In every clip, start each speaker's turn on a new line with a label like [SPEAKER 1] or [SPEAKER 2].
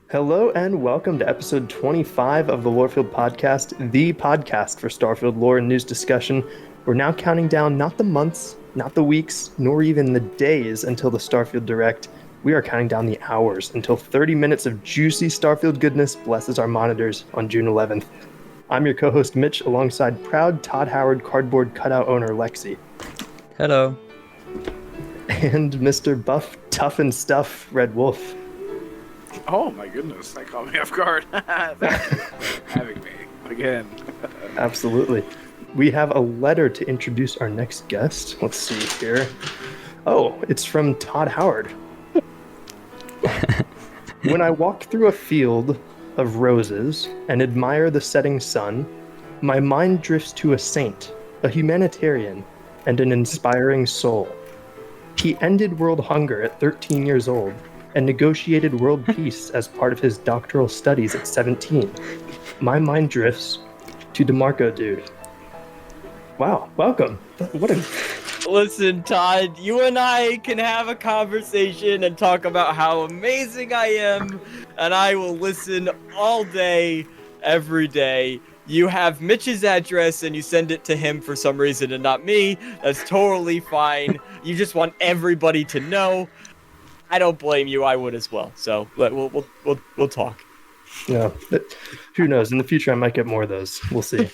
[SPEAKER 1] Hello and welcome to episode 25 of the Lorefield podcast, the podcast for Starfield lore and news discussion. We're now counting down not the months, not the weeks, nor even the days until the Starfield Direct. We are counting down the hours until 30 minutes of juicy Starfield goodness blesses our monitors on June 11th. I'm your co-host Mitch alongside proud Todd Howard cardboard cutout owner Lexi.
[SPEAKER 2] Hello.
[SPEAKER 1] And Mr. Buff Tough and Stuff Red Wolf.
[SPEAKER 3] Oh my goodness, that caught me off guard. Thank you for having me again.
[SPEAKER 1] Absolutely. We have a letter to introduce our next guest. Let's see here. Oh, it's from Todd Howard. When I walk through a field of roses and admire the setting sun, my mind drifts to a saint, a humanitarian, and an inspiring soul. He ended world hunger at 13 years old and negotiated world peace as part of his doctoral studies at 17. My mind drifts to Damarcodude. Wow, welcome. What a...
[SPEAKER 2] Listen, Todd, you and I can have a conversation and talk about how amazing I am, and I will listen all day, every day. You have Mitch's address and you send it to him for some reason and not me. That's totally fine. You just want everybody to know. I don't blame you. I would as well. So we'll talk.
[SPEAKER 1] Yeah, who knows? In the future, I might get more of those. We'll see.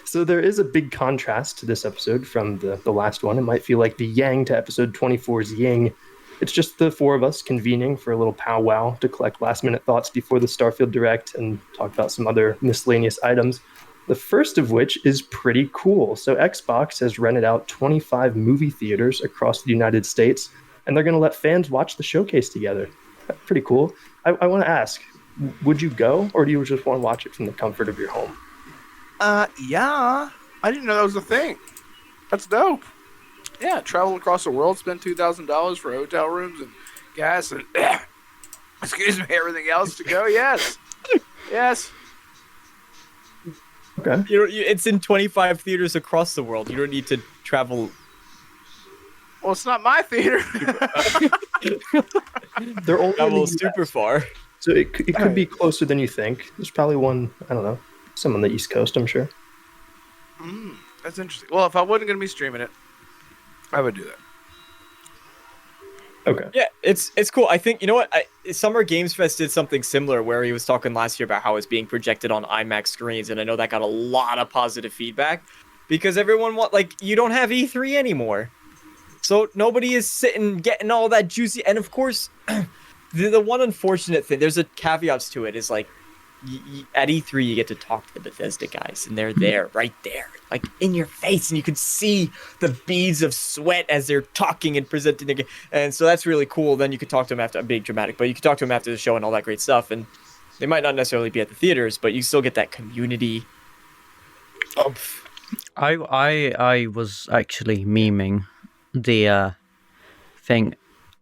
[SPEAKER 1] So there is a big contrast to this episode from the last one. It might feel like the yang to episode 24's yin. It's just the four of us convening for a little powwow to collect last-minute thoughts before the Starfield Direct and talk about some other miscellaneous items. The first of which is pretty cool. So Xbox has rented out 25 movie theaters across the United States, and they're going to let fans watch the showcase together. Pretty cool. I want to ask, would you go, or do you just want to watch it from the comfort of your home?
[SPEAKER 3] Yeah. I didn't know that was a thing. That's dope. Yeah, travel across the world, spend $2,000 for hotel rooms and gas and excuse me, everything else to go. Yes. Yes.
[SPEAKER 1] Okay.
[SPEAKER 2] It's in 25 theaters across the world. You don't need to travel.
[SPEAKER 3] Well, it's not my theater.
[SPEAKER 1] They're only
[SPEAKER 2] Travel super far.
[SPEAKER 1] So it could be closer than you think. There's probably one, I don't know, some on the East Coast, I'm sure.
[SPEAKER 3] That's interesting. Well, if I wasn't going to be streaming it, I would do that.
[SPEAKER 1] Okay.
[SPEAKER 2] Yeah, it's cool. I think, you know what? Summer Games Fest did something similar where he was talking last year about how it's being projected on IMAX screens, and I know that got a lot of positive feedback because everyone you don't have E3 anymore. So nobody is sitting getting all that juicy, and of course, the one unfortunate thing, there's a caveats to it, is like at E3 you get to talk to the Bethesda guys, and they're there, right there, like in your face, and you can see the beads of sweat as they're talking and presenting the game, and so that's really cool. Then you could talk to them after, I'm being dramatic, but you could talk to them after the show and all that great stuff, and they might not necessarily be at the theaters, but you still get that community oomph.
[SPEAKER 4] I was actually memeing the thing.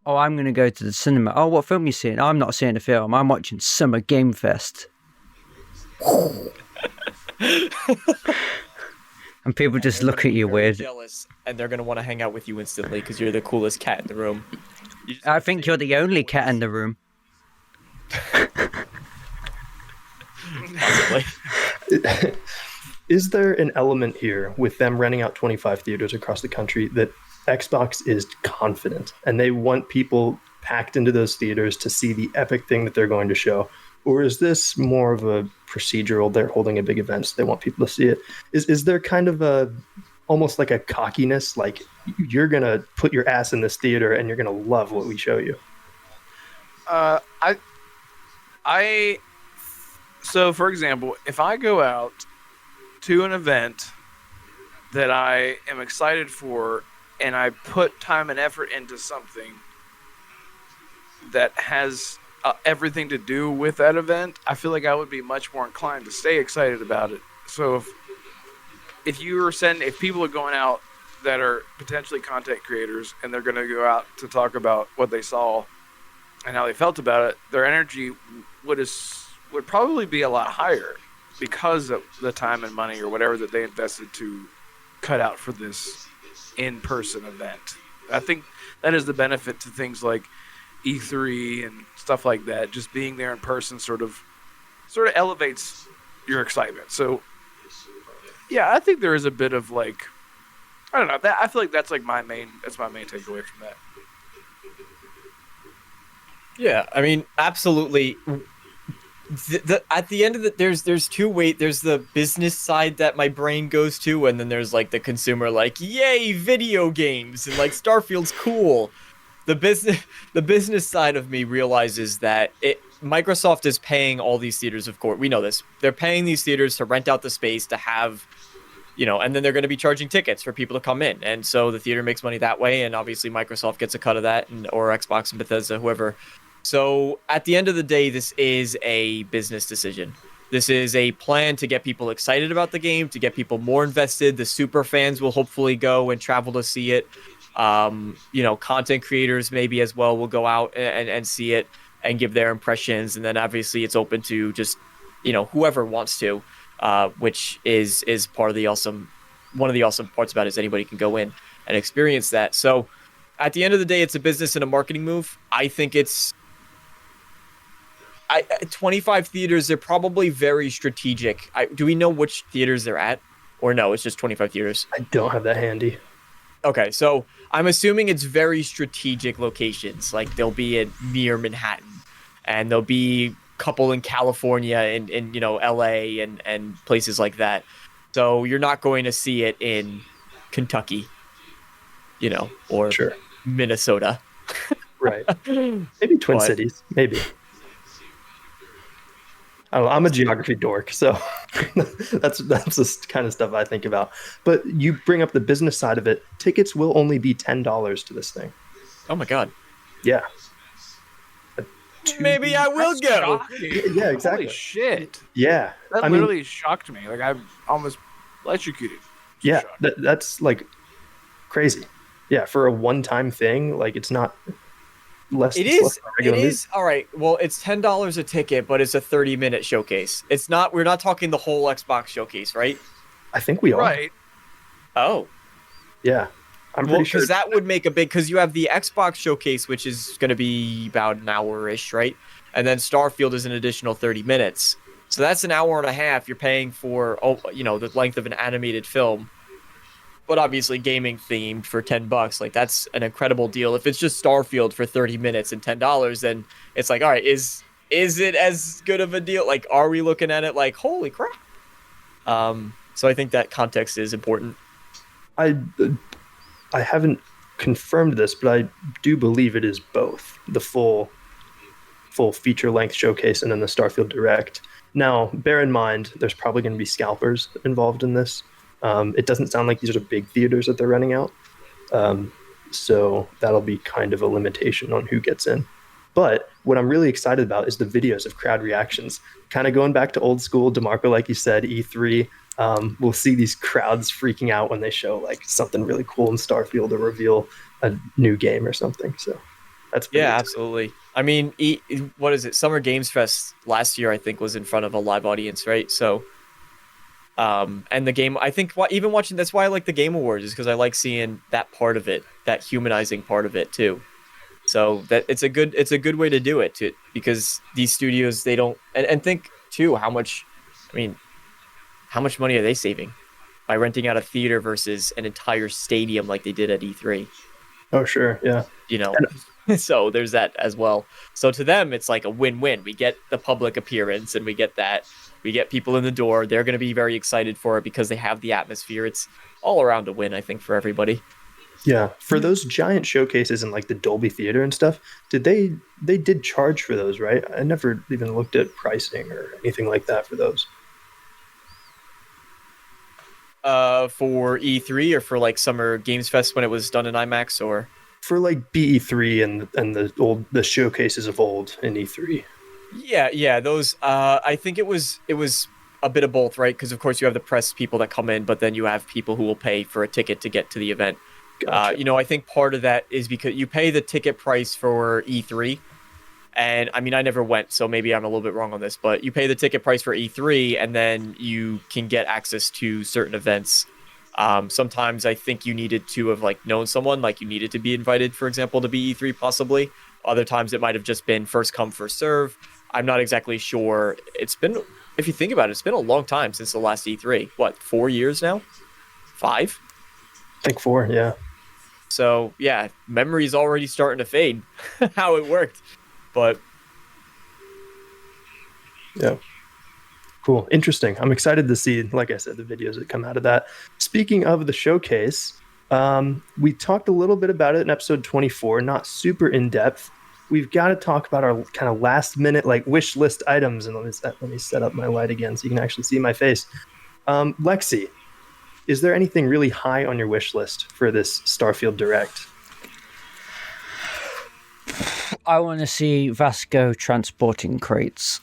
[SPEAKER 4] Oh, I'm going to go to the cinema. Oh, what film are you seeing? I'm not seeing a film. I'm watching Summer Game Fest. And people just look at you weird.
[SPEAKER 2] Jealous, and they're going to want to hang out with you instantly because you're the coolest cat in the room.
[SPEAKER 4] I think you're the only cat in the room.
[SPEAKER 1] Is there an element here with them renting out 25 theaters across the country that Xbox is confident and they want people packed into those theaters to see the epic thing that they're going to show? Or is this more of a procedural, they're holding a big event, so they want people to see it? Is there kind of a, almost like a cockiness, like you're going to put your ass in this theater and you're going to love what we show you?
[SPEAKER 3] So for example, if I go out to an event that I am excited for and I put time and effort into something that has everything to do with that event, I feel like I would be much more inclined to stay excited about it. So if people are going out that are potentially content creators and they're going to go out to talk about what they saw and how they felt about it, their energy would probably be a lot higher because of the time and money or whatever that they invested to cut out for this in-person event. I think that is the benefit to things like E3 and stuff like that, just being there in person sort of elevates your excitement. So yeah, I think there is a bit of like, I don't know, that I feel like that's my main takeaway from that.
[SPEAKER 2] Yeah, I mean, absolutely. At the end of there's two ways. There's the business side that my brain goes to, and then there's like the consumer, like, yay, video games, and like Starfield's cool. The business side of me realizes that Microsoft is paying all these theaters, of course. We know this. They're paying these theaters to rent out the space to have, and then they're going to be charging tickets for people to come in. And so the theater makes money that way, and obviously Microsoft gets a cut of that, or Xbox and Bethesda, whoever. So at the end of the day, this is a business decision. This is a plan to get people excited about the game, to get people more invested. The super fans will hopefully go and travel to see it. Content creators maybe as well will go out and see it and give their impressions. And then obviously it's open to just, whoever wants to, which is part of the one of the awesome parts about it is anybody can go in and experience that. So at the end of the day, it's a business and a marketing move. I think it's 25 theaters. They're probably very strategic. Do we know which theaters they're at, or no? It's just 25 theaters.
[SPEAKER 1] I don't have that handy.
[SPEAKER 2] Okay, so I'm assuming it's very strategic locations. Like they'll be near Manhattan, and there'll be a couple in California and LA and places like that. So you're not going to see it in Kentucky, or
[SPEAKER 1] sure.
[SPEAKER 2] Minnesota.
[SPEAKER 1] Right. Maybe Twin Cities. Maybe. I don't know, I'm a geography dork, so that's the kind of stuff I think about. But you bring up the business side of it. Tickets will only be $10 to this thing.
[SPEAKER 2] Oh my god.
[SPEAKER 1] Yeah.
[SPEAKER 2] Maybe I will go.
[SPEAKER 1] Yeah, exactly.
[SPEAKER 3] Holy shit.
[SPEAKER 1] Yeah.
[SPEAKER 3] That literally shocked me. Like, I almost electrocuted.
[SPEAKER 1] Yeah, that's like crazy. Yeah, for a one-time thing, like it's not less.
[SPEAKER 2] It is. All right. Well, it's $10 a ticket, but it's a 30-minute showcase. It's not. We're not talking the whole Xbox showcase, right?
[SPEAKER 1] I think we are.
[SPEAKER 3] Right.
[SPEAKER 2] Oh.
[SPEAKER 1] Yeah. I'm pretty sure.
[SPEAKER 2] Because that would make a big. Because you have the Xbox showcase, which is going to be about an hour-ish, right? And then Starfield is an additional 30 minutes. So that's an hour and a half. You're paying for, the length of an animated film. But obviously gaming themed for $10, like that's an incredible deal. If it's just Starfield for 30 minutes and $10, then it's like, all right, is it as good of a deal? Like, are we looking at it like, holy crap? So I think that context is important.
[SPEAKER 1] I haven't confirmed this, but I do believe it is both the full feature length showcase and then the Starfield Direct. Now, bear in mind, there's probably going to be scalpers involved in this. It doesn't sound like these are big theaters that they're renting out. So that'll be kind of a limitation on who gets in. But what I'm really excited about is the videos of crowd reactions. Kind of going back to old school, DeMarco, like you said, E3. We'll see these crowds freaking out when they show like something really cool in Starfield or reveal a new game or something. So that's pretty exciting.
[SPEAKER 2] Absolutely. I mean, what is it? Summer Games Fest last year, I think, was in front of a live audience, right? So, and the game, I think, even watching, that's why I like the Game Awards, is because I like seeing that part of it, that humanizing part of it too. So that it's a good way to do it, because these studios, they don't, and think too how much money are they saving by renting out a theater versus an entire stadium like they did at E3?
[SPEAKER 1] Oh, sure. Yeah.
[SPEAKER 2] So there's that as well. So to them, it's like a win-win. We get the public appearance and we get that. We get people in the door. They're going to be very excited for it because they have the atmosphere. It's all around a win, I think, for everybody.
[SPEAKER 1] Yeah. For those giant showcases in like the Dolby Theater and stuff, they did charge for those, right? I never even looked at pricing or anything like that for those.
[SPEAKER 2] For E3 or for like Summer Games Fest when it was done in IMAX, or
[SPEAKER 1] for like BE3 and the showcases of old in E3.
[SPEAKER 2] Yeah, those. I think it was a bit of both, right? Because of course you have the press people that come in, but then you have people who will pay for a ticket to get to the event. Gotcha. I think part of that is because you pay the ticket price for E3. And I mean, I never went, so maybe I'm a little bit wrong on this, but you pay the ticket price for E3 and then you can get access to certain events. Sometimes I think you needed to have like known someone, like you needed to be invited, for example, to be E3 possibly, Other times it might have just been first come, first serve. I'm not exactly sure. It's been, if you think about it, it's been a long time since the last E3. What, 4 years now? 5?
[SPEAKER 1] I think 4, yeah.
[SPEAKER 2] So, yeah, memory's already starting to fade, how it worked. But
[SPEAKER 1] yeah. Cool. Interesting. I'm excited to see, like I said, the videos that come out of that. Speaking of the showcase, we talked a little bit about it in episode 24, not super in depth. We've got to talk about our kind of last minute like wish list items. And let me set up my light again so you can actually see my face. Lexi, is there anything really high on your wish list for this Starfield Direct?
[SPEAKER 4] I want to see Vasco transporting crates.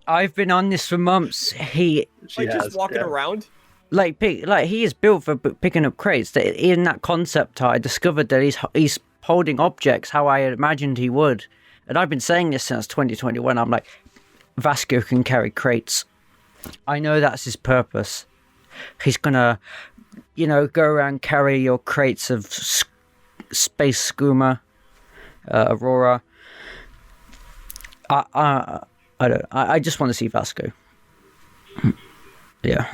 [SPEAKER 4] I've been on this for months.
[SPEAKER 2] just walking around?
[SPEAKER 4] Like he is built for picking up crates. In that concept art, I discovered that he's holding objects how I imagined he would. And I've been saying this since 2021. I'm like, Vasco can carry crates. I know that's his purpose. He's gonna, go around carry your crates of space skooma, Aurora. I just want to see Vasco. Yeah.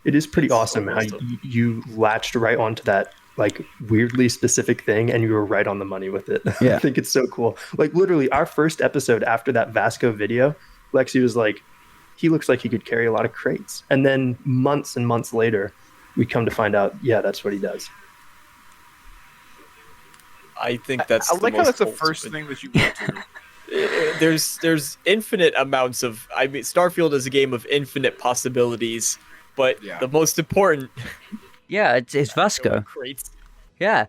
[SPEAKER 1] It is pretty awesome how you latched right onto that like weirdly specific thing and you were right on the money with it.
[SPEAKER 4] Yeah.
[SPEAKER 1] I think it's so cool. Like literally our first episode after that Vasco video, Lexi was like, he looks like he could carry a lot of crates. And then months and months later, we come to find out, yeah, that's what he does.
[SPEAKER 2] I think that's
[SPEAKER 3] I like how that's the first thing that you went to.
[SPEAKER 2] There's infinite amounts of, I mean, Starfield is a game of infinite possibilities, but the most important
[SPEAKER 4] it's Vasco.
[SPEAKER 2] Crates.
[SPEAKER 4] Yeah.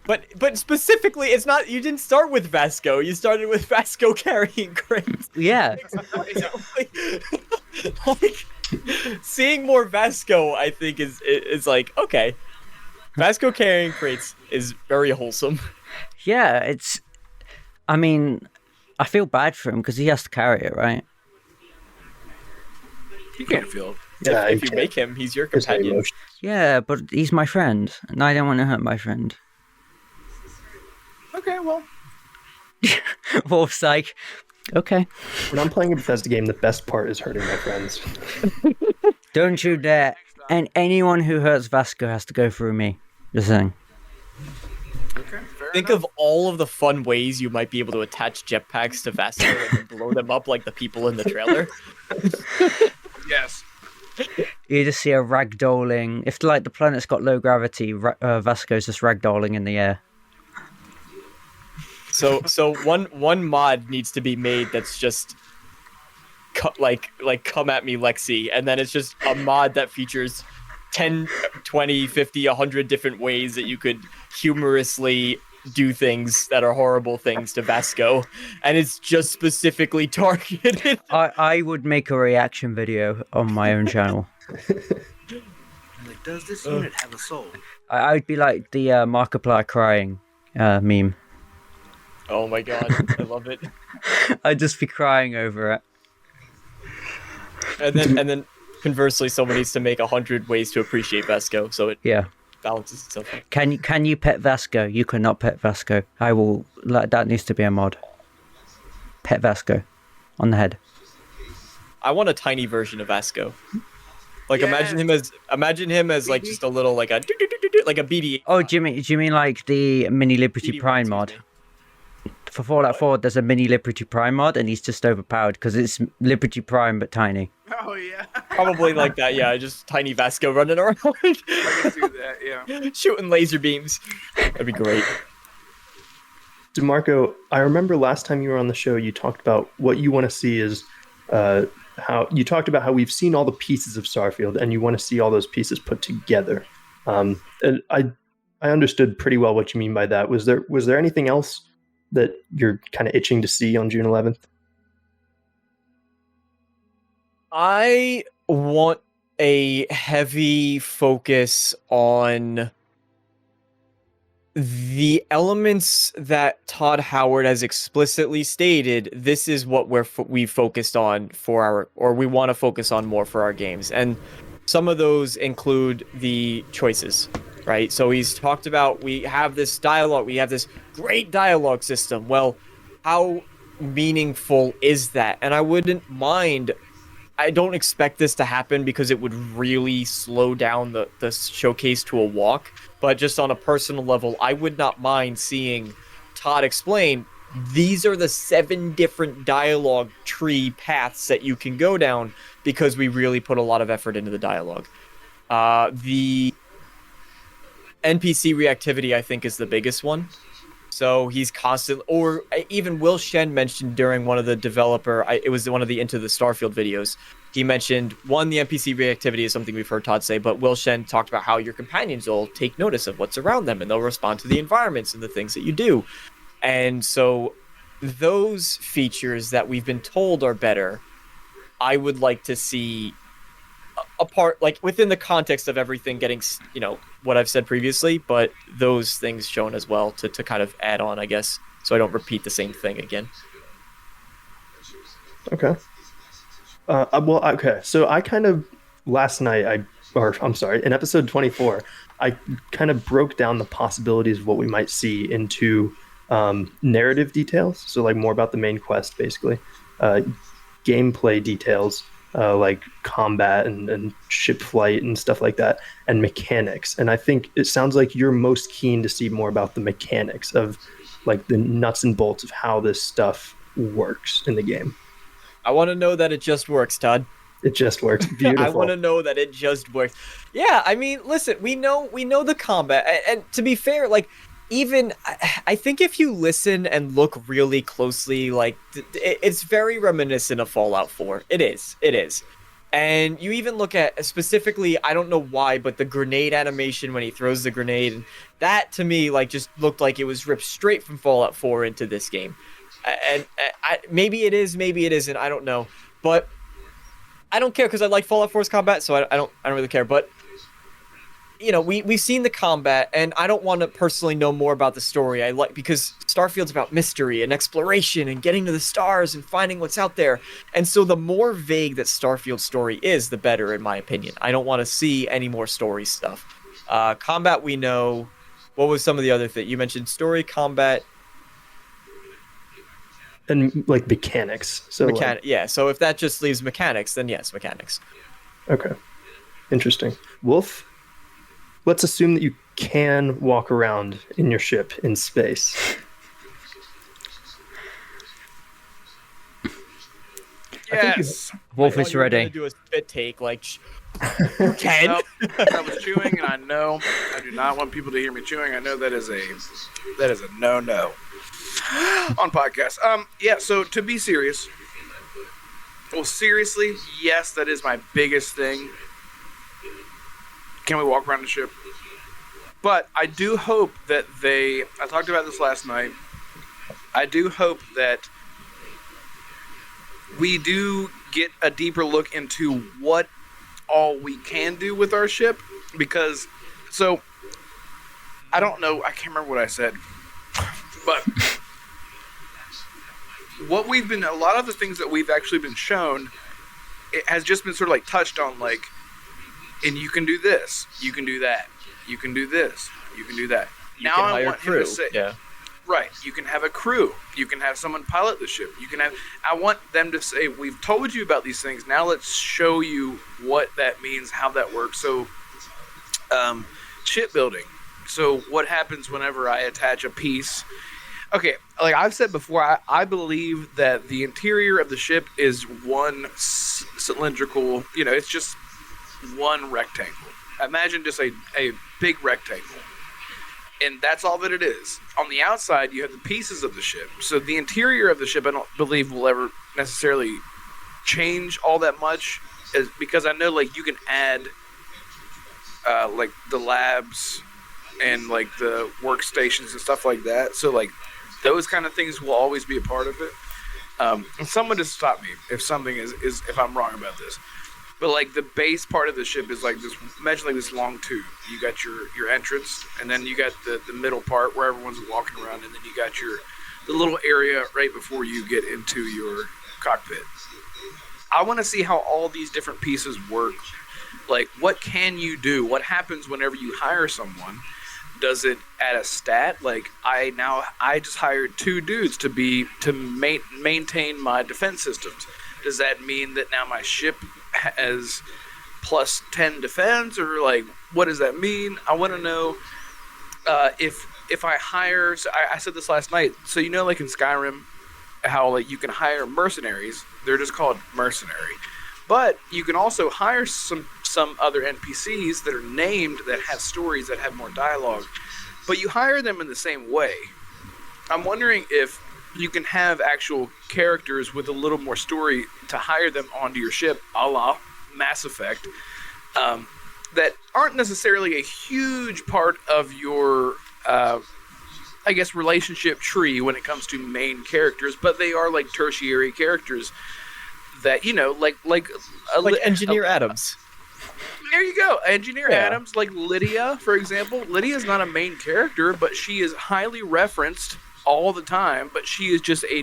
[SPEAKER 2] But specifically, it's not, you didn't start with Vasco, you started with Vasco carrying crates.
[SPEAKER 4] Yeah.
[SPEAKER 2] Like, seeing more Vasco, I think is like, okay. Vasco carrying crates is very wholesome.
[SPEAKER 4] Yeah, I mean, I feel bad for him because he has to carry it, right?
[SPEAKER 3] He can't feel it.
[SPEAKER 1] Yeah,
[SPEAKER 2] if you make him, he's your companion.
[SPEAKER 4] Yeah, but he's my friend, and I don't want to hurt my friend.
[SPEAKER 3] Okay, well.
[SPEAKER 4] Wolf's like, okay.
[SPEAKER 1] When I'm playing a Bethesda game, the best part is hurting my friends.
[SPEAKER 4] Don't you dare. And anyone who hurts Vasco has to go through me. Just saying.
[SPEAKER 3] Okay,
[SPEAKER 2] Think of all of the fun ways you might be able to attach jetpacks to Vasco and then blow them up like the people in the trailer.
[SPEAKER 3] Yes.
[SPEAKER 4] You just see a ragdolling. If like the planet's got low gravity, Vasco's just ragdolling in the air.
[SPEAKER 2] So one mod needs to be made that's just like come at me Lexi, and then it's just a mod that features 10, 20, 50, 100 different ways that you could humorously do things that are horrible things to Vasco, and it's just specifically targeted.
[SPEAKER 4] I would make a reaction video on my own channel.
[SPEAKER 5] Like, does this unit have a soul?
[SPEAKER 4] I would be like the Markiplier crying meme.
[SPEAKER 2] Oh my god, I love it.
[SPEAKER 4] I'd just be crying over it.
[SPEAKER 2] And then conversely, someone needs to make 100 ways to appreciate Vasco, so it balances itself out.
[SPEAKER 4] Can you pet Vasco? You cannot pet Vasco. I will. That needs to be a mod. Pet Vasco on the head.
[SPEAKER 2] I want a tiny version of Vasco. Like imagine him as like just a little like a BD.
[SPEAKER 4] Oh, do you mean like the Mini Liberty Prime mod? For Fallout 4, there's a Mini Liberty Prime mod, and he's just overpowered because it's Liberty Prime but tiny.
[SPEAKER 3] Oh yeah.
[SPEAKER 2] Probably like that, yeah. Just tiny Vasco running around.
[SPEAKER 3] I can do that, yeah.
[SPEAKER 2] Shooting laser beams. That'd be great.
[SPEAKER 1] DeMarco, I remember last time you were on the show, you talked about what you want to see is how we've seen all the pieces of Starfield, and you want to see all those pieces put together. And I understood pretty well what you mean by that. Was there anything else that you're kind of itching to see on June 11th?
[SPEAKER 2] I want a heavy focus on the elements that Todd Howard has explicitly stated. This is what we focused on we want to focus on more for our games. And some of those include the choices. right? So he's talked about we have this dialogue, we have this great dialogue system. Well, how meaningful is that? And I wouldn't mind. I don't expect this to happen because it would really slow down the showcase to a walk. But just on a personal level, I would not mind seeing Todd explain these are the 7 different dialogue tree paths that you can go down because we really put a lot of effort into the dialogue. The NPC reactivity, I think, is the biggest one. So he's constant, or even Will Shen mentioned during one of the it was one of the Into the Starfield videos. He mentioned, one, the NPC reactivity is something we've heard Todd say, but Will Shen talked about how your companions will take notice of what's around them and they'll respond to the environments and the things that you do. And so those features that we've been told are better, I would like to see apart, like within the context of everything getting, what I've said previously, but those things shown as well to kind of add on, I guess, so I don't repeat the same thing again.
[SPEAKER 1] Okay. Okay. So I kind of last night, in episode 24, I kind of broke down the possibilities of what we might see into narrative details. So like more about the main quest, basically, gameplay details, like combat and ship flight and stuff like that, and mechanics. And I think it sounds like you're most keen to see more about the mechanics of like the nuts and bolts of how this stuff works in the game.
[SPEAKER 2] I want to know that it just works, Todd.
[SPEAKER 1] It just works. Beautiful.
[SPEAKER 2] I want to know that it just works. Yeah, I mean, listen, we know the combat, and to be fair, like, even I think if you listen and look really closely, like, it's very reminiscent of Fallout 4. It is. And you even look at specifically, I don't know why, but the grenade animation when he throws the grenade, and that to me, like, just looked like it was ripped straight from Fallout 4 into this game. And maybe it is, maybe it isn't. I don't know, but I don't care because I like Fallout 4's combat, so I don't really care. But we've seen the combat, and I don't want to personally know more about the story. I like, because Starfield's about mystery and exploration and getting to the stars and finding what's out there. And so the more vague that Starfield's story is, the better, in my opinion. I don't want to see any more story stuff. Combat, we know. What was some of the other things you mentioned? Story, combat.
[SPEAKER 1] And like mechanics. So
[SPEAKER 2] yeah. So if that just leaves mechanics, then yes, mechanics.
[SPEAKER 1] Okay. Interesting. Wolf, let's assume that you can walk around in your ship in space.
[SPEAKER 3] Yes.
[SPEAKER 4] Wolf is ready.
[SPEAKER 2] Do a spit take, like, you can.
[SPEAKER 3] Nope. I was chewing, and I know I do not want people to hear me chewing. I know that is a no on podcasts. Yeah. So to be serious, seriously, yes, that is my biggest thing. Can we walk around the ship? But I do hope that I talked about this last night. I do hope that we do get a deeper look into what all we can do with our ship. Because, I don't know, I can't remember what I said. But a lot of the things that we've actually been shown, it has just been sort of like touched on, like, and you can do this, you can do that, you can do this, you can do that.
[SPEAKER 2] Now I want him to say,
[SPEAKER 3] yeah, right. You can have a crew. You can have someone pilot the ship. I want them to say, we've told you about these things. Now let's show you what that means, how that works. So, shipbuilding. So what happens whenever I attach a piece? Okay, like I've said before, I believe that the interior of the ship is one cylindrical, it's just one rectangle. Imagine just a big rectangle. And that's all that it is. On the outside, you have the pieces of the ship. So the interior of the ship, I don't believe will ever necessarily change all that much, because I know, like, you can add like the labs and like the workstations and stuff like that. So like those kind of things will always be a part of it. And someone just stop me if something is if I'm wrong about this. But like the base part of the ship is like this. Imagine like this long tube. You got your entrance, and then you got the middle part where everyone's walking around, and then you got the little area right before you get into your cockpit. I want to see how all these different pieces work Like, what can you do? What happens whenever you hire someone? Does it add a stat? Like, I just hired 2 dudes to maintain my defense systems. Does that mean that now my ship has plus 10 defense, or like, what does that mean? I want to know if I hire. So I said this last night. So like in Skyrim, how like you can hire mercenaries. They're just called mercenary, but you can also hire some other NPCs that are named, that have stories, that have more dialogue, but you hire them in the same way. I'm wondering if you can have actual characters with a little more story to hire them onto your ship, a la Mass Effect, that aren't necessarily a huge part of your, I guess, relationship tree when it comes to main characters, but they are like tertiary characters that, like
[SPEAKER 2] Engineer Adams.
[SPEAKER 3] There you go. Engineer Adams, like Lydia, for example. Lydia's not a main character, but she is highly referenced all the time, but she is just a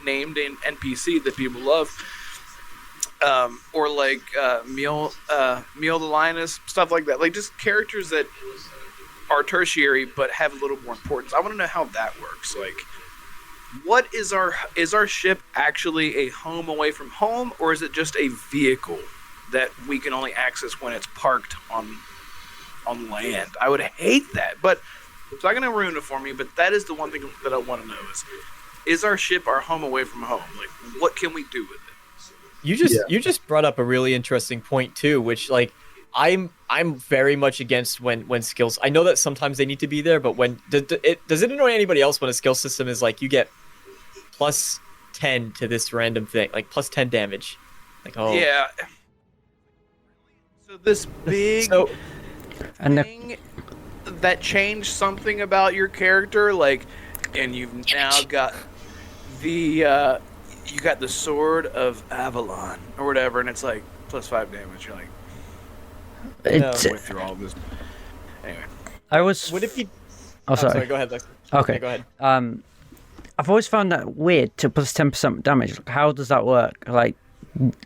[SPEAKER 3] named NPC that people love. Or like Mule the Lioness, stuff like that. Like, just characters that are tertiary but have a little more importance. I want to know how that works. Like, what is our ship actually a home away from home, or is it just a vehicle that we can only access when it's parked on land? I would hate that, but it's not going to ruin it for me. But that is the one thing that I want to know is our ship our home away from home? Like, what can we do with it?
[SPEAKER 2] You just brought up a really interesting point too, which, like, I'm very much against when skills. I know that sometimes they need to be there, but when does it annoy anybody else when a skill system is like, you get plus 10 to this random thing, like plus 10 damage? Like, oh
[SPEAKER 3] yeah. So this big thing that changed something about your character, like, and you've now got the you got the Sword of Avalon or whatever, and it's like plus 5 damage. You're like,
[SPEAKER 4] It's,
[SPEAKER 3] went through all this. Anyway,
[SPEAKER 2] would it be?
[SPEAKER 4] Oh, sorry.
[SPEAKER 2] Go ahead, Lexi.
[SPEAKER 4] Okay.
[SPEAKER 2] Yeah, go ahead.
[SPEAKER 4] I've always found that weird, to plus 10% damage. Like, how does that work? Like,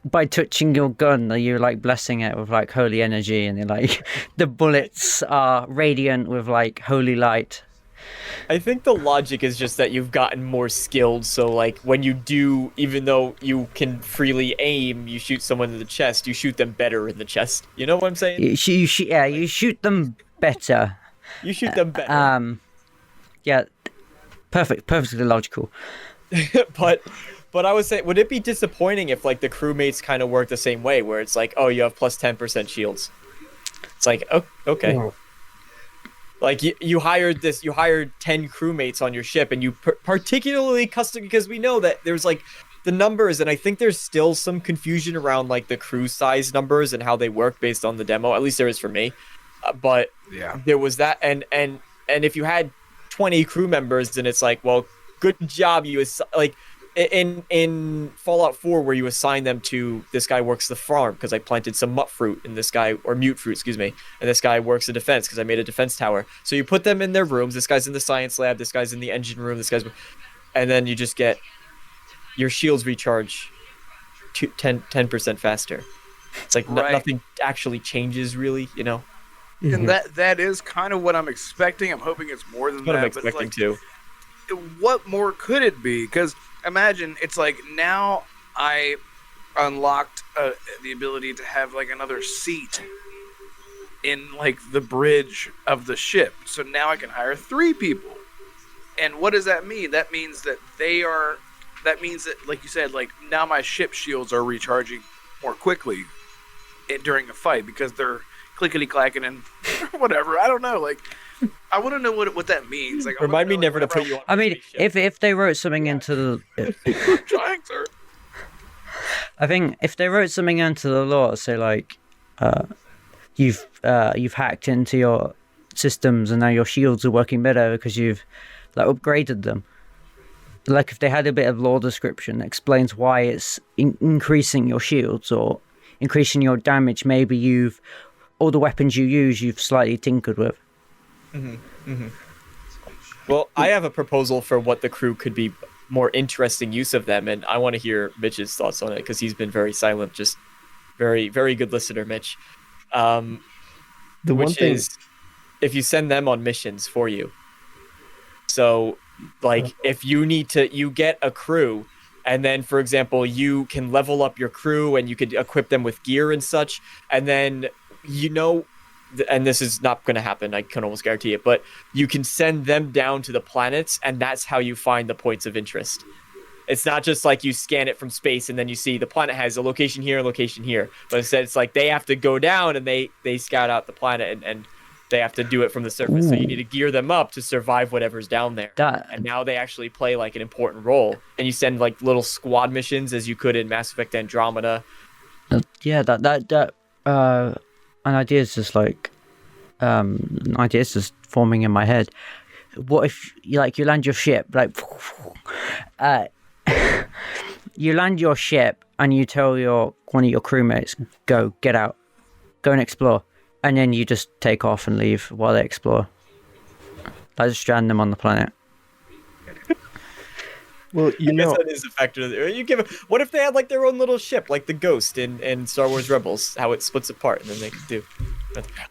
[SPEAKER 4] by touching your gun, are you like blessing it with like holy energy, and you're like the bullets are radiant with like holy light?
[SPEAKER 2] I think the logic is just that you've gotten more skilled, so like when you do, even though you can freely aim, you shoot someone in the chest, you shoot them better in the chest. You know what I'm saying?
[SPEAKER 4] You shoot them better.
[SPEAKER 2] You shoot them better.
[SPEAKER 4] Yeah, perfectly logical.
[SPEAKER 2] But I would say, would it be disappointing if like the crewmates kind of work the same way, where it's like, oh, you have plus 10% shields? It's like, oh, okay.
[SPEAKER 1] Oh.
[SPEAKER 2] Like you hired 10 crewmates on your ship, and you particularly custom, because we know that there's like the numbers, and I think there's still some confusion around like the crew size numbers and how they work based on the demo. At least there is for me. But
[SPEAKER 3] yeah,
[SPEAKER 2] there was that, and if you had 20 crew members, then it's like, well, good job, you like in Fallout 4, where you assign them to, this guy works the farm because I planted some mute fruit, and this guy and this guy works the defense because I made a defense tower. So you put them in their rooms. This guy's in the science lab, this guy's in the engine room, and then you just get your shields recharge 10% faster. It's like nothing actually changes, really, you know.
[SPEAKER 3] And that is kind of what I'm expecting. I'm hoping it's more than that.
[SPEAKER 2] I'm expecting too.
[SPEAKER 3] What more could it be? Because imagine it's like, now I unlocked the ability to have like another seat in like the bridge of the ship. So now I can hire 3 people. And what does that mean? That means that like you said, like now my ship shields are recharging more quickly during a fight because they're clickety clacking and whatever. I don't know. Like, I want to know what that means. Like,
[SPEAKER 2] remind me never to put you on.
[SPEAKER 4] I mean, if they wrote something into the,
[SPEAKER 3] trying, sir.
[SPEAKER 4] I think if they wrote something into the law, say like, you've hacked into your systems and now your shields are working better because you've like upgraded them. Like, if they had a bit of law description that explains why it's increasing your shields or increasing your damage, maybe all the weapons you use, you've slightly tinkered with.
[SPEAKER 2] Mm-hmm. Mm-hmm. Well, I have a proposal for what the crew could be more interesting use of them, and I want to hear Mitch's thoughts on it because he's been very silent. Just very, very good listener, Mitch.
[SPEAKER 1] The one
[SPEAKER 2] which
[SPEAKER 1] thing
[SPEAKER 2] is if you send them on missions for you. So, like, if you need to, you get a crew, and then, for example, you can level up your crew and you could equip them with gear and such, and then, and this is not going to happen, I can almost guarantee it, but you can send them down to the planets, and that's how you find the points of interest. It's not just like you scan it from space and then you see the planet has a location here and location here, but instead it's like they have to go down and they scout out the planet and they have to do it from the surface.
[SPEAKER 4] Ooh.
[SPEAKER 2] So you need to gear them up to survive whatever's down there. And now they actually play like an important role. And you send like little squad missions as you could in Mass Effect Andromeda.
[SPEAKER 4] Yeah, an idea is just like, an idea is just forming in my head. What if you land your ship, like, you land your ship and you tell one of your crewmates, get out, go and explore. And then you just take off and leave while they explore. I just strand them on the planet.
[SPEAKER 1] Well,
[SPEAKER 2] I guess that is a factor. What if they had like their own little ship, like the Ghost in Star Wars Rebels, how it splits apart, and then they could do.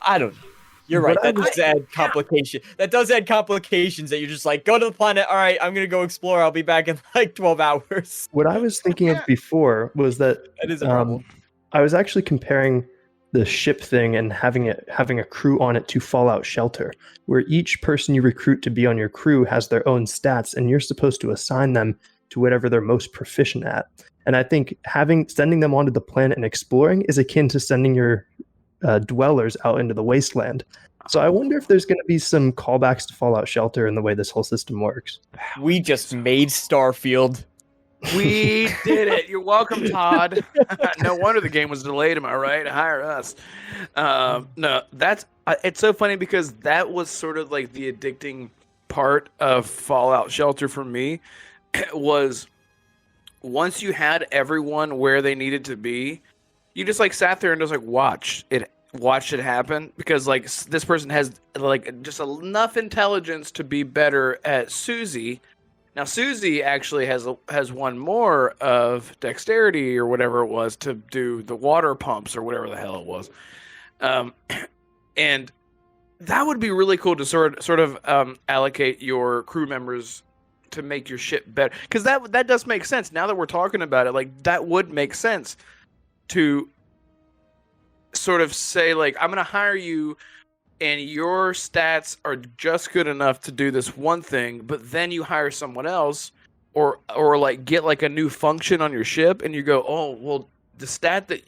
[SPEAKER 2] I don't know. You're right. That does add complication. That does add complications. That you're just like, go to the planet. All right, I'm gonna go explore. I'll be back in like 12 hours.
[SPEAKER 1] What I was thinking of before was that
[SPEAKER 2] is a problem.
[SPEAKER 1] I was actually comparing the ship thing and having a crew on it to Fallout Shelter, where each person you recruit to be on your crew has their own stats, and you're supposed to assign them to whatever they're most proficient at. And I think sending them onto the planet and exploring is akin to sending your dwellers out into the wasteland. So I wonder if there's going to be some callbacks to Fallout Shelter in the way this whole system works.
[SPEAKER 2] We just made Starfield.
[SPEAKER 3] We did it. You're welcome, Todd. No wonder the game was delayed. Am I right? Hire us. No, it's so funny because that was sort of like the addicting part of Fallout Shelter for me. Was once you had everyone where they needed to be, you just like sat there and just like watched it happen, because like this person has like just enough intelligence to be better at Susie. Now, Susie actually has one more of dexterity or whatever it was to do the water pumps or whatever the hell it was. And that would be really cool to sort of allocate your crew members to make your ship better. Because that does make sense. Now that we're talking about it, like that would make sense to sort of say, like, I'm going to hire you and your stats are just good enough to do this one thing, but then you hire someone else or like get like a new function on your ship and you go, oh, well, the stat that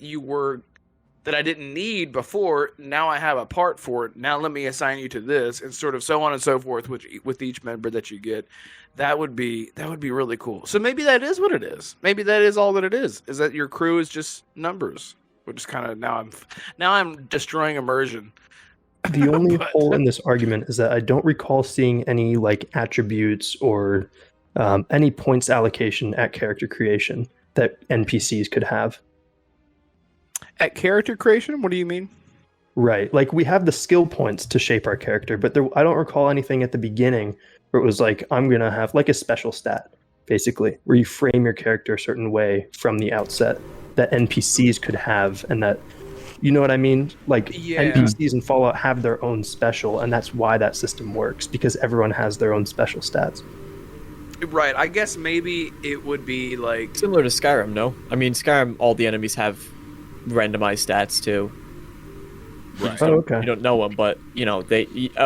[SPEAKER 3] I didn't need before, now I have a part for it. Now let me assign you to this, and sort of so on and so forth with each member that you get. That would be really cool. So maybe that is what it is. Maybe that is all that it is that your crew is just numbers, which is kind of now I'm destroying immersion.
[SPEAKER 1] The only hole in this argument is that I don't recall seeing any like attributes or any points allocation at character creation that NPCs could have.
[SPEAKER 3] At character creation? What do you mean?
[SPEAKER 1] Right. Like we have the skill points to shape our character, but I don't recall anything at the beginning where it was like, I'm going to have like a special stat, basically, where you frame your character a certain way from the outset that NPCs could have, and that, you know what I mean? Like NPCs in Fallout have their own special, and that's why that system works, because everyone has their own special stats.
[SPEAKER 3] Right. I guess maybe it would be like
[SPEAKER 2] similar to Skyrim, no? I mean, Skyrim, all the enemies have randomized stats too.
[SPEAKER 3] Right.
[SPEAKER 1] Oh, okay.
[SPEAKER 2] You don't know them, but you know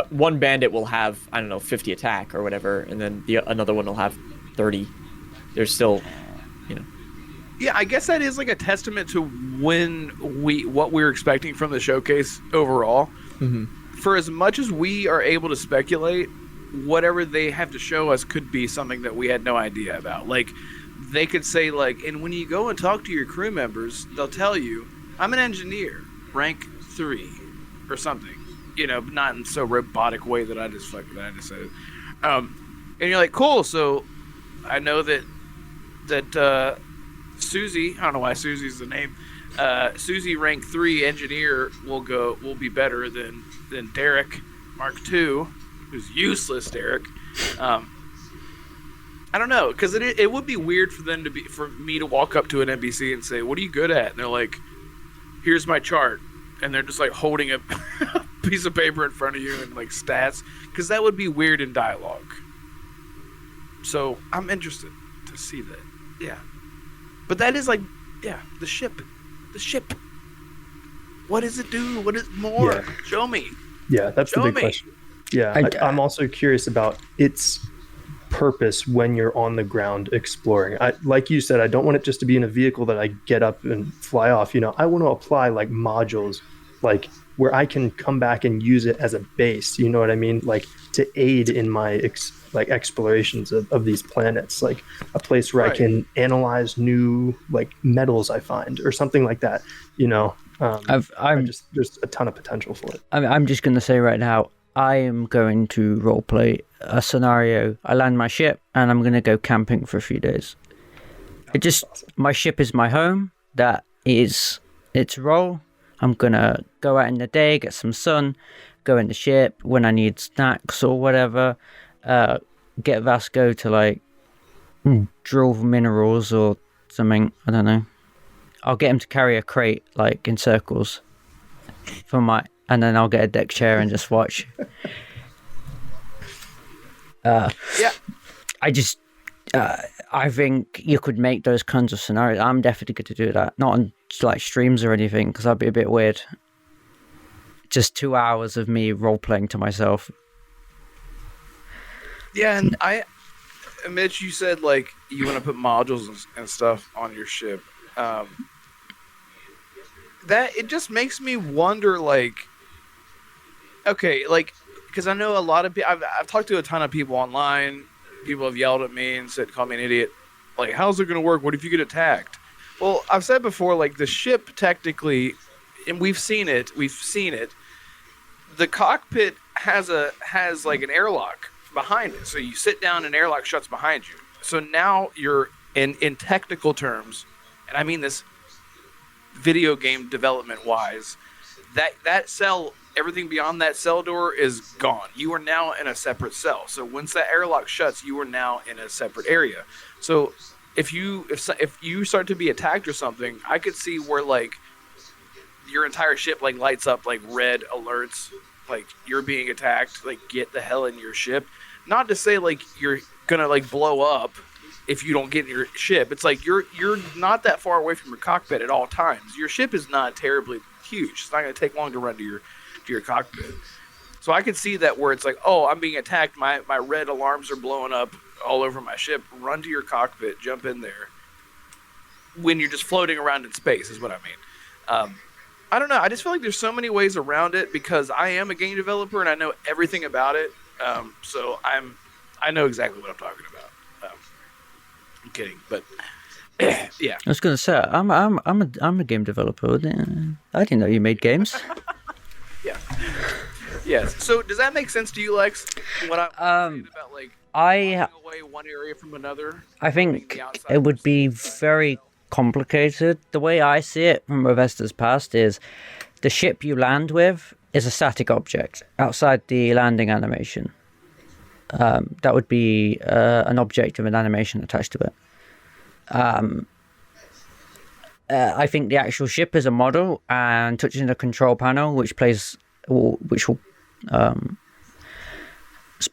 [SPEAKER 2] one bandit will have 50 attack or whatever, and then another one will have 30. There's still,
[SPEAKER 3] Yeah, I guess that is like a testament to what we're expecting from the showcase overall.
[SPEAKER 2] Mm-hmm.
[SPEAKER 3] For as much as we are able to speculate, whatever they have to show us could be something that we had no idea about. Like, they could say, like, and when you go and talk to your crew members, they'll tell you, I'm an engineer, rank 3, or something. Not in so robotic way that I just said it. And you're like, cool, so I know that Susie, I don't know why Susie's the name, Susie rank 3 engineer will be better than Derek Mark 2, who's useless, Derek. I don't know, because it would be weird for me to walk up to an NPC and say, what are you good at? And they're like, here's my chart. and they're just like holding a piece of paper in front of you and like stats, because that would be weird in dialogue. So I'm interested to see that. Yeah, but that is like, yeah, the ship. What does it do? What is more?
[SPEAKER 1] Yeah.
[SPEAKER 3] Show me.
[SPEAKER 1] Yeah, that's
[SPEAKER 3] Show
[SPEAKER 1] the big
[SPEAKER 3] me.
[SPEAKER 1] question. Yeah, I'm also curious about its purpose when you're on the ground exploring. Like you said, I don't want it just to be in a vehicle that I get up and fly off. I want to apply like modules, like where I can come back and use it as a base. You know what I mean? Like to aid in my explorations of these planets, like a place where I can analyze new like metals I find or something like that. I'm just there's a ton of potential for it.
[SPEAKER 4] I'm just going to say right now, I am going to roleplay a scenario. I land my ship and I'm going to go camping for a few days. My ship is my home. That is its role. I'm going to go out in the day, get some sun, go in the ship when I need snacks or whatever. Get Vasco to like drill minerals or something. I don't know. I'll get him to carry a crate like in circles and then I'll get a deck chair and just watch.
[SPEAKER 3] Yeah.
[SPEAKER 4] I think you could make those kinds of scenarios. I'm definitely going to do that. Not on like streams or anything, because that'd be a bit weird. Just 2 hours of me role-playing to myself.
[SPEAKER 3] Yeah, and Mitch, you said like you want to put modules and stuff on your ship. That it just makes me wonder, like, okay, like, because I know a lot of people. I've talked to a ton of people online. People have yelled at me and called me an idiot. Like, how's it going to work? What if you get attacked? Well, I've said before, like, the ship technically, and we've seen it. The cockpit has like an airlock behind it. So you sit down, and airlock shuts behind you. So now you're in technical terms, and I mean this video game development wise, that cell, everything beyond that cell door is gone. You are now in a separate cell. So once that airlock shuts, you are now in a separate area. So if you start to be attacked or something, I could see where like your entire ship like lights up like red alerts, like you're being attacked, like get the hell in your ship. Not to say like you're gonna like blow up if you don't get in your ship. It's like you're not that far away from your cockpit at all times. Your ship is not terribly huge. It's not going to take long to run to your cockpit. So I could see that where it's like, oh, I'm being attacked. My red alarms are blowing up all over my ship. Run to your cockpit. Jump in there. When you're just floating around in space is what I mean. I don't know. I just feel like there's so many ways around it because I am a game developer and I know everything about it. So I know exactly what I'm talking about. I'm kidding, but yeah.
[SPEAKER 4] I was going to say I'm a game developer. I didn't know you made games.
[SPEAKER 3] Yeah. Yes. So does that make sense to you, Lex? What I'm saying about like away one area from another?
[SPEAKER 4] I think it would be very complicated. The way I see it from Bethesda's past is the ship you land with is a static object outside the landing animation. That would be an object with an animation attached to it. I think the actual ship is a model and touching the control panel, which will be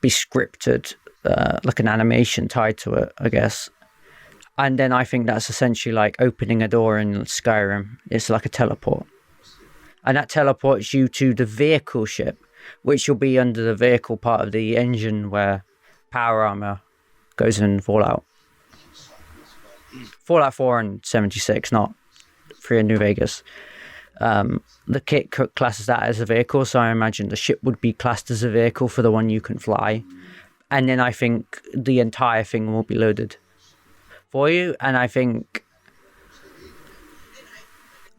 [SPEAKER 4] scripted, like an animation tied to it, I guess. And then I think that's essentially like opening a door in Skyrim. It's like a teleport. And that teleports you to the vehicle ship, which will be under the vehicle part of the engine where power armor goes in Fallout. Fallout 4 and 76, not 3 in New Vegas. The kit classes that as a vehicle, so I imagine the ship would be classed as a vehicle for the one you can fly. And then I think the entire thing will be loaded for you, and I think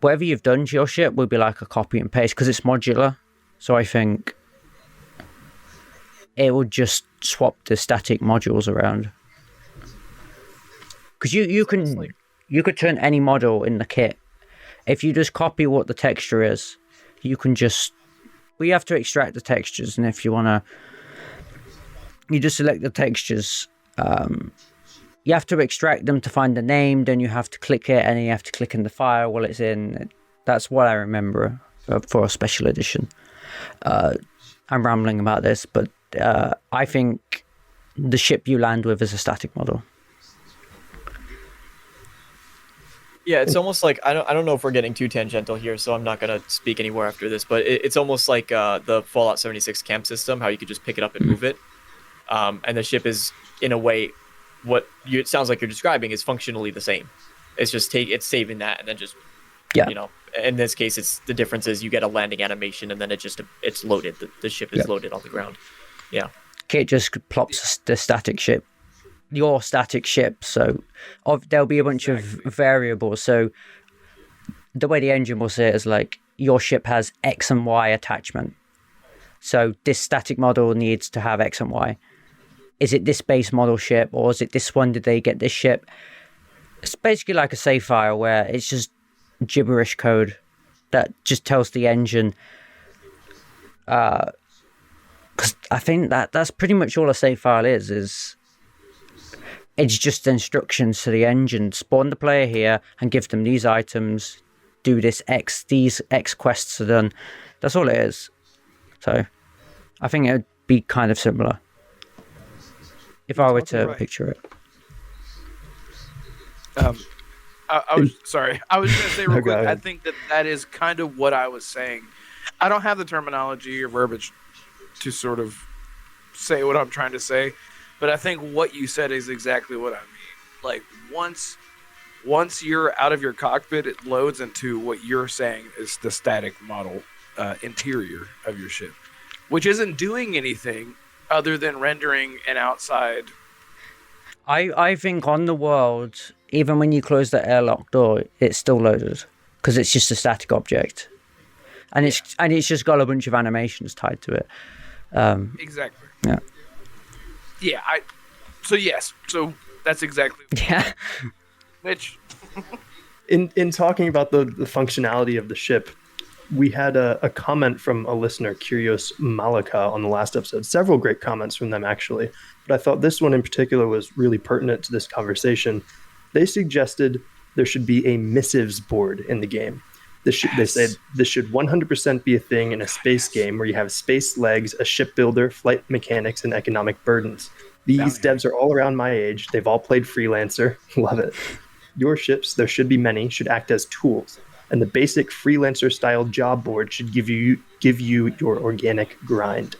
[SPEAKER 4] whatever you've done to your ship will be like a copy and paste because it's modular. So I think it will just swap the static modules around. Because you could turn any model in the kit. If you just copy what the texture is, you can just... Well, you have to extract the textures, and if you want to... You just select the textures. You have to extract them to find the name, then you have to click it, and then you have to click in the file while it's in. That's what I remember for a special edition. I'm rambling about this, but I think the ship you land with is a static model.
[SPEAKER 2] Yeah, it's almost like I don't know if we're getting too tangential here, so I'm not gonna speak anywhere after this. But it's almost like the Fallout 76 camp system, how you could just pick it up and move it, and the ship is in a way it sounds like you're describing is functionally the same. It's just it's saving that and then just in this case, it's the difference is you get a landing animation and then it's loaded. The ship is loaded on the ground. Yeah,
[SPEAKER 4] Kit just plops the static ship. Your static ship, so there'll be a bunch of variables. So the way the engine will say it is like your ship has X and Y attachment. So this static model needs to have X and Y. Is it this base model ship or is it this one? Did they get this ship? It's basically like a save file where it's just gibberish code that just tells the engine. Because I think that's pretty much all a save file is. It's just instructions to the engine. Spawn the player here and give them these items. Do this X. These X quests are done. That's all it is. So, I think it would be kind of similar. If I were to picture it.
[SPEAKER 3] I was sorry. I was going to say real quick. I think that is kind of what I was saying. I don't have the terminology or verbiage to sort of say what I'm trying to say. But I think what you said is exactly what I mean. Like once you're out of your cockpit, it loads into what you're saying is the static model interior of your ship, which isn't doing anything other than rendering an outside.
[SPEAKER 4] I think on the world, even when you close the airlock door, it's still loaded because it's just a static object, and it's just got a bunch of animations tied to it.
[SPEAKER 3] Exactly.
[SPEAKER 4] Yeah.
[SPEAKER 3] Yeah, so yes, so that's exactly
[SPEAKER 4] yeah.
[SPEAKER 3] Mitch.
[SPEAKER 1] In talking about the functionality of the ship, we had a comment from a listener, Curious Malika, on the last episode. Several great comments from them, actually. But I thought this one in particular was really pertinent to this conversation. They suggested there should be a Missives Board in the game. They said this should 100% be a thing in a space game where you have space legs, a shipbuilder, flight mechanics, and economic burdens. These devs are all around my age. They've all played Freelancer. Love it. Your ships, there should be many, should act as tools. And the basic Freelancer-style job board should give you your organic grind.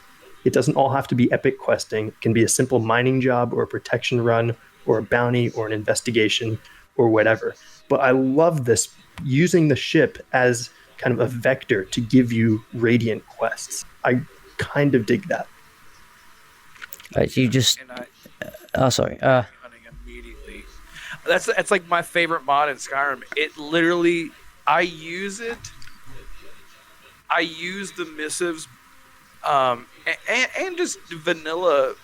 [SPEAKER 1] It doesn't all have to be epic questing. It can be a simple mining job or a protection run or a bounty or an investigation or whatever. But I love this, using the ship as kind of a vector to give you radiant quests. I kind of dig that.
[SPEAKER 4] You just... sorry.
[SPEAKER 3] Immediately. That's like my favorite mod in Skyrim. It literally... I use the missives and just vanilla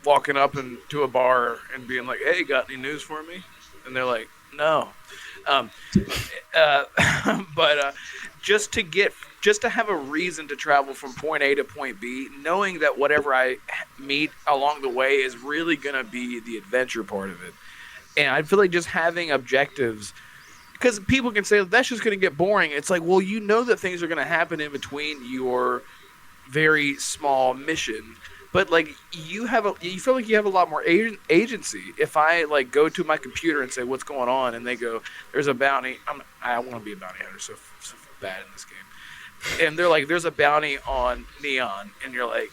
[SPEAKER 3] walking up into a bar and being like, hey, got any news for me? And they're like, no. But just to have a reason to travel from point A to point B, knowing that whatever I meet along the way is really going to be the adventure part of it. And I feel like just having objectives, because people can say that's just going to get boring. It's like, well, you know that things are going to happen in between your very small mission. But like you feel like you have a lot more agency. If I like go to my computer and say what's going on, and they go, "There's a bounty." I want to be a bounty hunter, so bad in this game. And they're like, "There's a bounty on Neon," and you're like,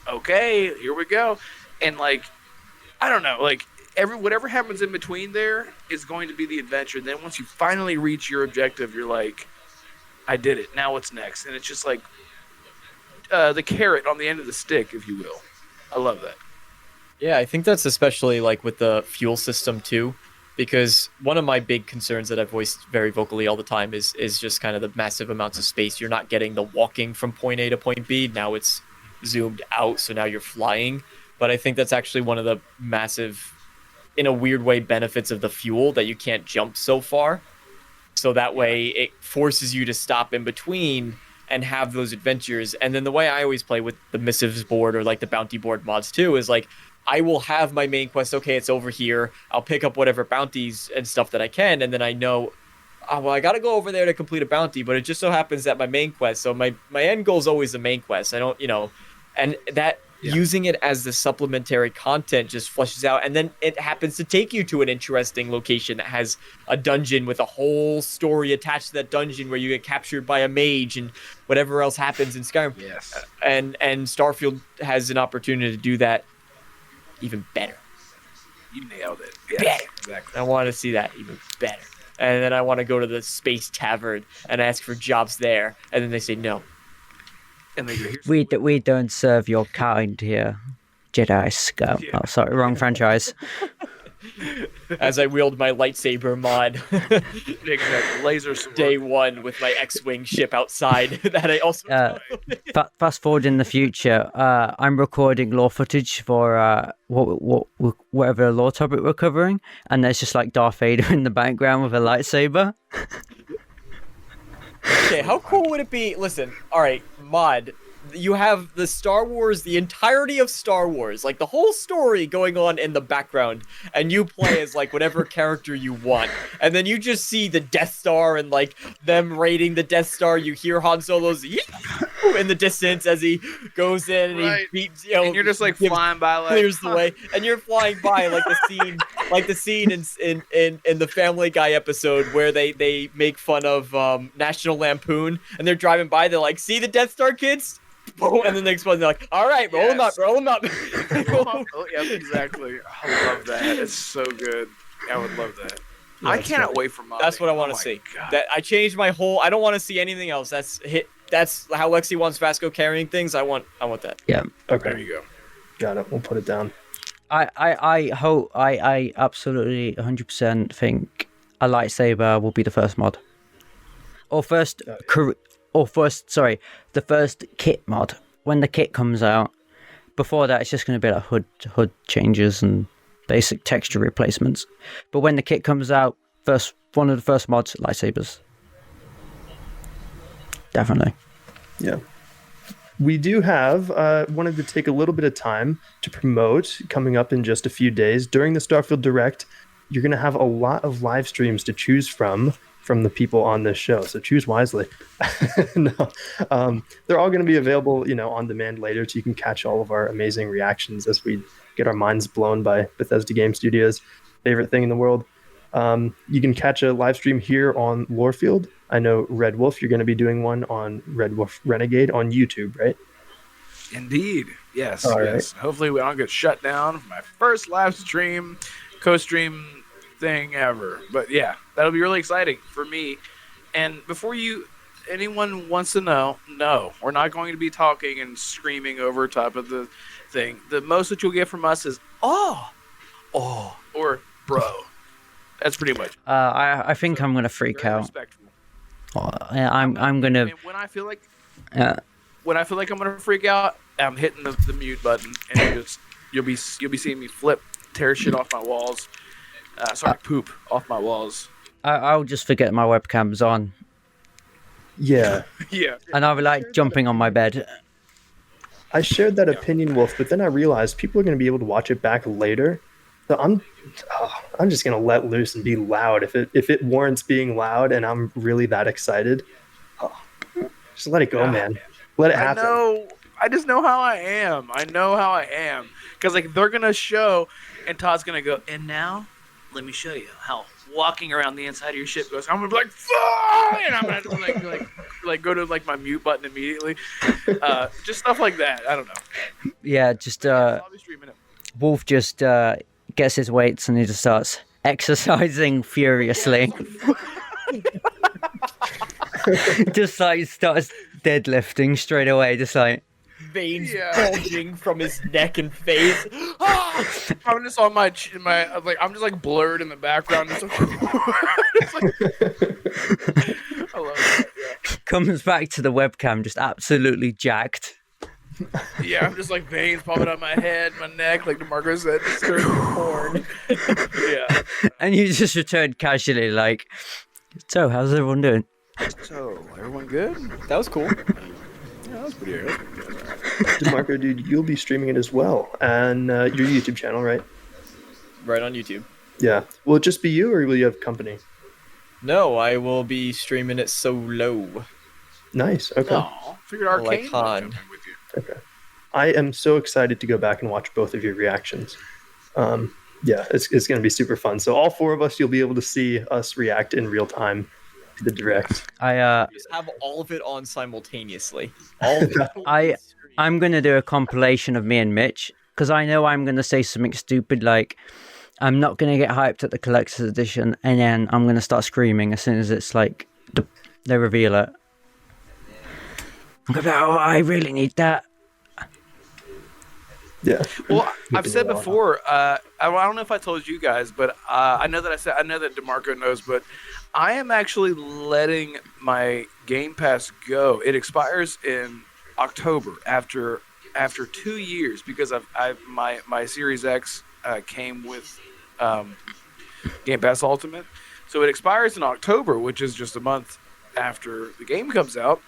[SPEAKER 3] "Okay, here we go." And like, I don't know, like whatever happens in between there is going to be the adventure. Then once you finally reach your objective, you're like, "I did it. Now what's next?" And it's just like the carrot on the end of the stick, if you will. I love that.
[SPEAKER 2] Yeah, I think that's especially like with the fuel system too, because one of my big concerns that I've voiced very vocally all the time is just kind of the massive amounts of space. You're not getting the walking from point A to point B. Now it's zoomed out, so now you're flying. But I think that's actually one of the massive, in a weird way, benefits of the fuel, that you can't jump so far. So that way it forces you to stop in between and have those adventures. And then the way I always play with the Missives board or like the bounty board mods too is like, I will have my main quest. Okay, it's over here. I'll pick up whatever bounties and stuff that I can. And then I know oh, well, I got to go over there to complete a bounty, but it just so happens that my main quest, so my end goal is always the main quest. I don't, and that using it as the supplementary content just flushes out, and then it happens to take you to an interesting location that has a dungeon with a whole story attached to that dungeon where you get captured by a mage and whatever else happens in Skyrim.
[SPEAKER 3] Yes.
[SPEAKER 2] And Starfield has an opportunity to do that even better.
[SPEAKER 3] You nailed it.
[SPEAKER 2] Better.
[SPEAKER 3] Yes, exactly.
[SPEAKER 2] I want to see that even better. And then I want to go to the Space Tavern and ask for jobs there. And then they say no.
[SPEAKER 3] And they go, here's
[SPEAKER 4] We don't serve your kind here, Jedi scum.
[SPEAKER 3] Yeah.
[SPEAKER 4] Oh, sorry, wrong franchise.
[SPEAKER 2] As I wield my lightsaber mod.
[SPEAKER 3] exactly. Laser sword.
[SPEAKER 2] Day one with my X-Wing ship outside that I also...
[SPEAKER 4] Fast forward in the future, I'm recording lore footage for whatever lore topic we're covering, and there's just like Darth Vader in the background with a lightsaber.
[SPEAKER 2] Okay, how cool would it be? Listen, all right, mod. You have the Star Wars, the entirety of Star Wars, like the whole story going on in the background, and you play as like whatever character you want, and then you just see the Death Star and like them raiding the Death Star. You hear Han Solo's in the distance as he goes in and
[SPEAKER 3] Right.
[SPEAKER 2] he beats,
[SPEAKER 3] And you're just like flying by, like
[SPEAKER 2] clears the way, and you're flying by like the scene in the Family Guy episode where they make fun of National Lampoon, and they're driving by. They're like, "See the Death Star, kids?" And then they explode. They're like, "All right, roll them up, roll them up."
[SPEAKER 3] Oh, yeah, exactly. I love that. It's so good. I would love that.
[SPEAKER 1] Yeah,
[SPEAKER 3] I
[SPEAKER 1] that's
[SPEAKER 3] cannot
[SPEAKER 1] great.
[SPEAKER 3] wait for modding.
[SPEAKER 2] That's what I want
[SPEAKER 3] Oh
[SPEAKER 2] to
[SPEAKER 3] my
[SPEAKER 2] see.
[SPEAKER 3] God.
[SPEAKER 2] That I changed my whole. I don't want to see anything else. That's how Lexi wants Vasco carrying things. I want that.
[SPEAKER 4] Yeah.
[SPEAKER 1] Okay,
[SPEAKER 3] There you go.
[SPEAKER 1] got it. We'll put it down.
[SPEAKER 4] I hope I absolutely 100% think a lightsaber will be the first mod, or first the first kit mod when the kit comes out. Before that, it's just going to be like hood changes and basic texture replacements. But when the kit comes out, one of the first mods, lightsabers. Definitely.
[SPEAKER 1] Yeah. We do have, wanted to take a little bit of time to promote coming up in just a few days. During the Starfield Direct, you're going to have a lot of live streams to choose from the people on this show. So choose wisely. No, they're all going to be available, on demand later, so you can catch all of our amazing reactions as we get our minds blown by Bethesda Game Studios' favorite thing in the world. You can catch a live stream here on Lorefield. I know Red Wolf, you're going to be doing one on Red Wolf Renegade on YouTube, right?
[SPEAKER 3] Indeed. Yes.
[SPEAKER 1] All
[SPEAKER 3] yes. Hopefully we don't get shut down for my first live stream, co-stream thing ever. But yeah, that'll be really exciting for me. And before anyone wants to know, no, we're not going to be talking and screaming over top of the thing. The most that you'll get from us is oh, or bro. That's pretty much.
[SPEAKER 4] I think I'm gonna freak
[SPEAKER 3] Very
[SPEAKER 4] out.
[SPEAKER 3] respectful.
[SPEAKER 4] I'm gonna.
[SPEAKER 3] And when I feel like
[SPEAKER 4] Uh,
[SPEAKER 3] I'm gonna freak out, I'm hitting the mute button, and you'll be seeing me tear shit off my walls. Poop off my walls.
[SPEAKER 4] I'll just forget my webcam's on,
[SPEAKER 1] Yeah.
[SPEAKER 3] Yeah.
[SPEAKER 4] and I'll be like jumping on my bed.
[SPEAKER 1] I shared that opinion, Wolf, but then I realized people are going to be able to watch it back later. So I'm just going to let loose and be loud. If it warrants being loud and I'm really that excited, just let it go, man. Let it happen.
[SPEAKER 3] I just know how I am. Because they're gonna show, and Todd's gonna go. And now, let me show you how walking around the inside of your ship goes. I'm gonna be like, fuck! And I'm gonna have to like go to my mute button immediately. Just stuff like that. I don't know.
[SPEAKER 4] Yeah, just
[SPEAKER 3] I'll be streaming it.
[SPEAKER 4] Wolf just gets his weights and he just starts exercising furiously. Just like starts deadlifting straight away, just like
[SPEAKER 2] Veins bulging from his neck and face. Ah!
[SPEAKER 3] I'm just on my I'm just like blurred in the background. It's I love that.
[SPEAKER 4] comes back to the webcam just absolutely jacked.
[SPEAKER 3] Yeah, I'm just like veins popping out my head, my neck, like DeMarco said, just turning corn. Yeah.
[SPEAKER 4] And you just return casually like, so how's everyone doing?
[SPEAKER 3] So, everyone good?
[SPEAKER 2] That was cool.
[SPEAKER 3] Yeah, that was pretty good.
[SPEAKER 1] Damarcodude, you'll be streaming it as well. And your YouTube channel, right?
[SPEAKER 2] Right on YouTube.
[SPEAKER 1] Yeah. Will it just be you or will you have company?
[SPEAKER 2] No, I will be streaming it solo.
[SPEAKER 1] Nice. Okay.
[SPEAKER 3] No, figured Arcane would
[SPEAKER 2] Han.
[SPEAKER 3] jump in with you.
[SPEAKER 1] Okay. I am so excited to go back and watch both of your reactions. Yeah, it's going to be super fun. So all four of us, you'll be able to see us react in real time to the direct.
[SPEAKER 2] Just have all of it on simultaneously. All of it.
[SPEAKER 4] I'm gonna do a compilation of me and Mitch because I know I'm gonna say something stupid like I'm not gonna get hyped at the collector's edition, and then I'm gonna start screaming as soon as it's like they reveal it. I'm gonna be like, oh, I really need that.
[SPEAKER 1] Yeah.
[SPEAKER 3] Well, I've said before. I don't know if I told you guys, but I know that DeMarco knows, but I am actually letting my Game Pass go. It expires in October after 2 years because my Series X came with Game Pass Ultimate, so it expires in October, which is just a month after the game comes out.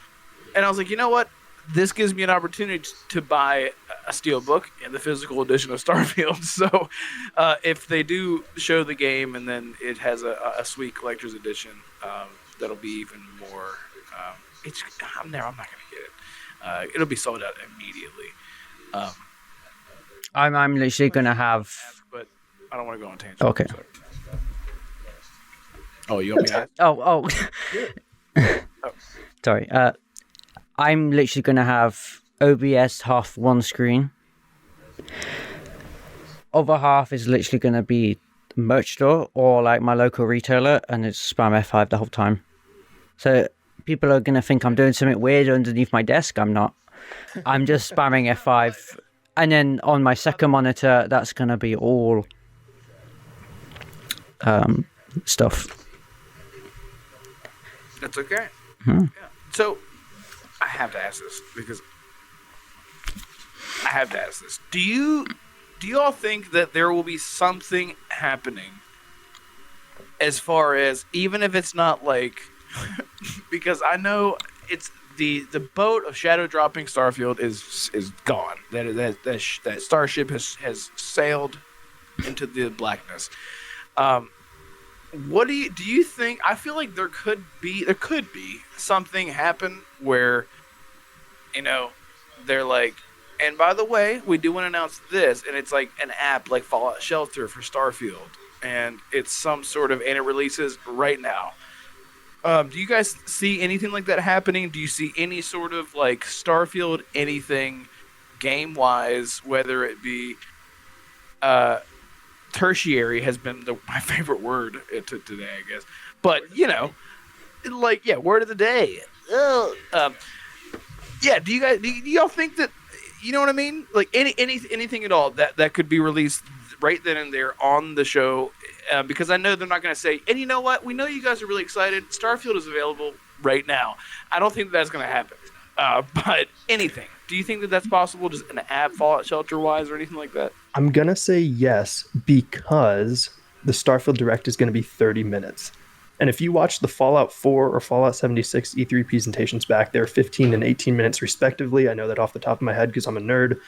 [SPEAKER 3] And I was like, you know what? This gives me an opportunity to buy a steelbook and the physical edition of Starfield. So if they do show the game and then it has a sweet collector's edition, that'll be even more. I'm not going to get it. It'll be sold out immediately.
[SPEAKER 4] I'm literally gonna have.
[SPEAKER 3] But I don't want to go on tangent.
[SPEAKER 4] Okay.
[SPEAKER 3] So. Oh, you want me to?
[SPEAKER 4] Oh. Sorry. I'm literally gonna have OBS half one screen. Other half is literally gonna be merch store or like my local retailer, and it's spam F5 the whole time. So people are gonna think I'm doing something weird underneath my desk. I'm not. I'm just spamming F5, and then on my second monitor, that's gonna be all stuff.
[SPEAKER 3] That's okay.
[SPEAKER 4] Hmm.
[SPEAKER 3] Yeah. So I have to ask this because Do you all think that there will be something happening as far as, even if it's not like, because I know it's the boat of shadow dropping Starfield is gone. That starship has sailed into the blackness. What do you think? I feel like there could be something happen where, they're like, and by the way, we do want to announce this, and it's like an app like Fallout Shelter for Starfield, and it's some sort of, and it releases right now. Do you guys see anything like that happening? Do you see any sort of like Starfield anything game-wise, whether it be tertiary has been my favorite word today, I guess. But, word of the day. Do y'all think that, you know what I mean? Like anything at all that could be released right then and there on the show? Because I know they're not going to say, and you know what? We know you guys are really excited. Starfield is available right now. I don't think that's going to happen. But anything. Do you think that that's possible, just an app, Fallout Shelter-wise, or anything like that?
[SPEAKER 1] I'm going to say yes, because the Starfield Direct is going to be 30 minutes. And if you watch the Fallout 4 or Fallout 76 E3 presentations back, they're 15 and 18 minutes respectively. I know that off the top of my head because I'm a nerd.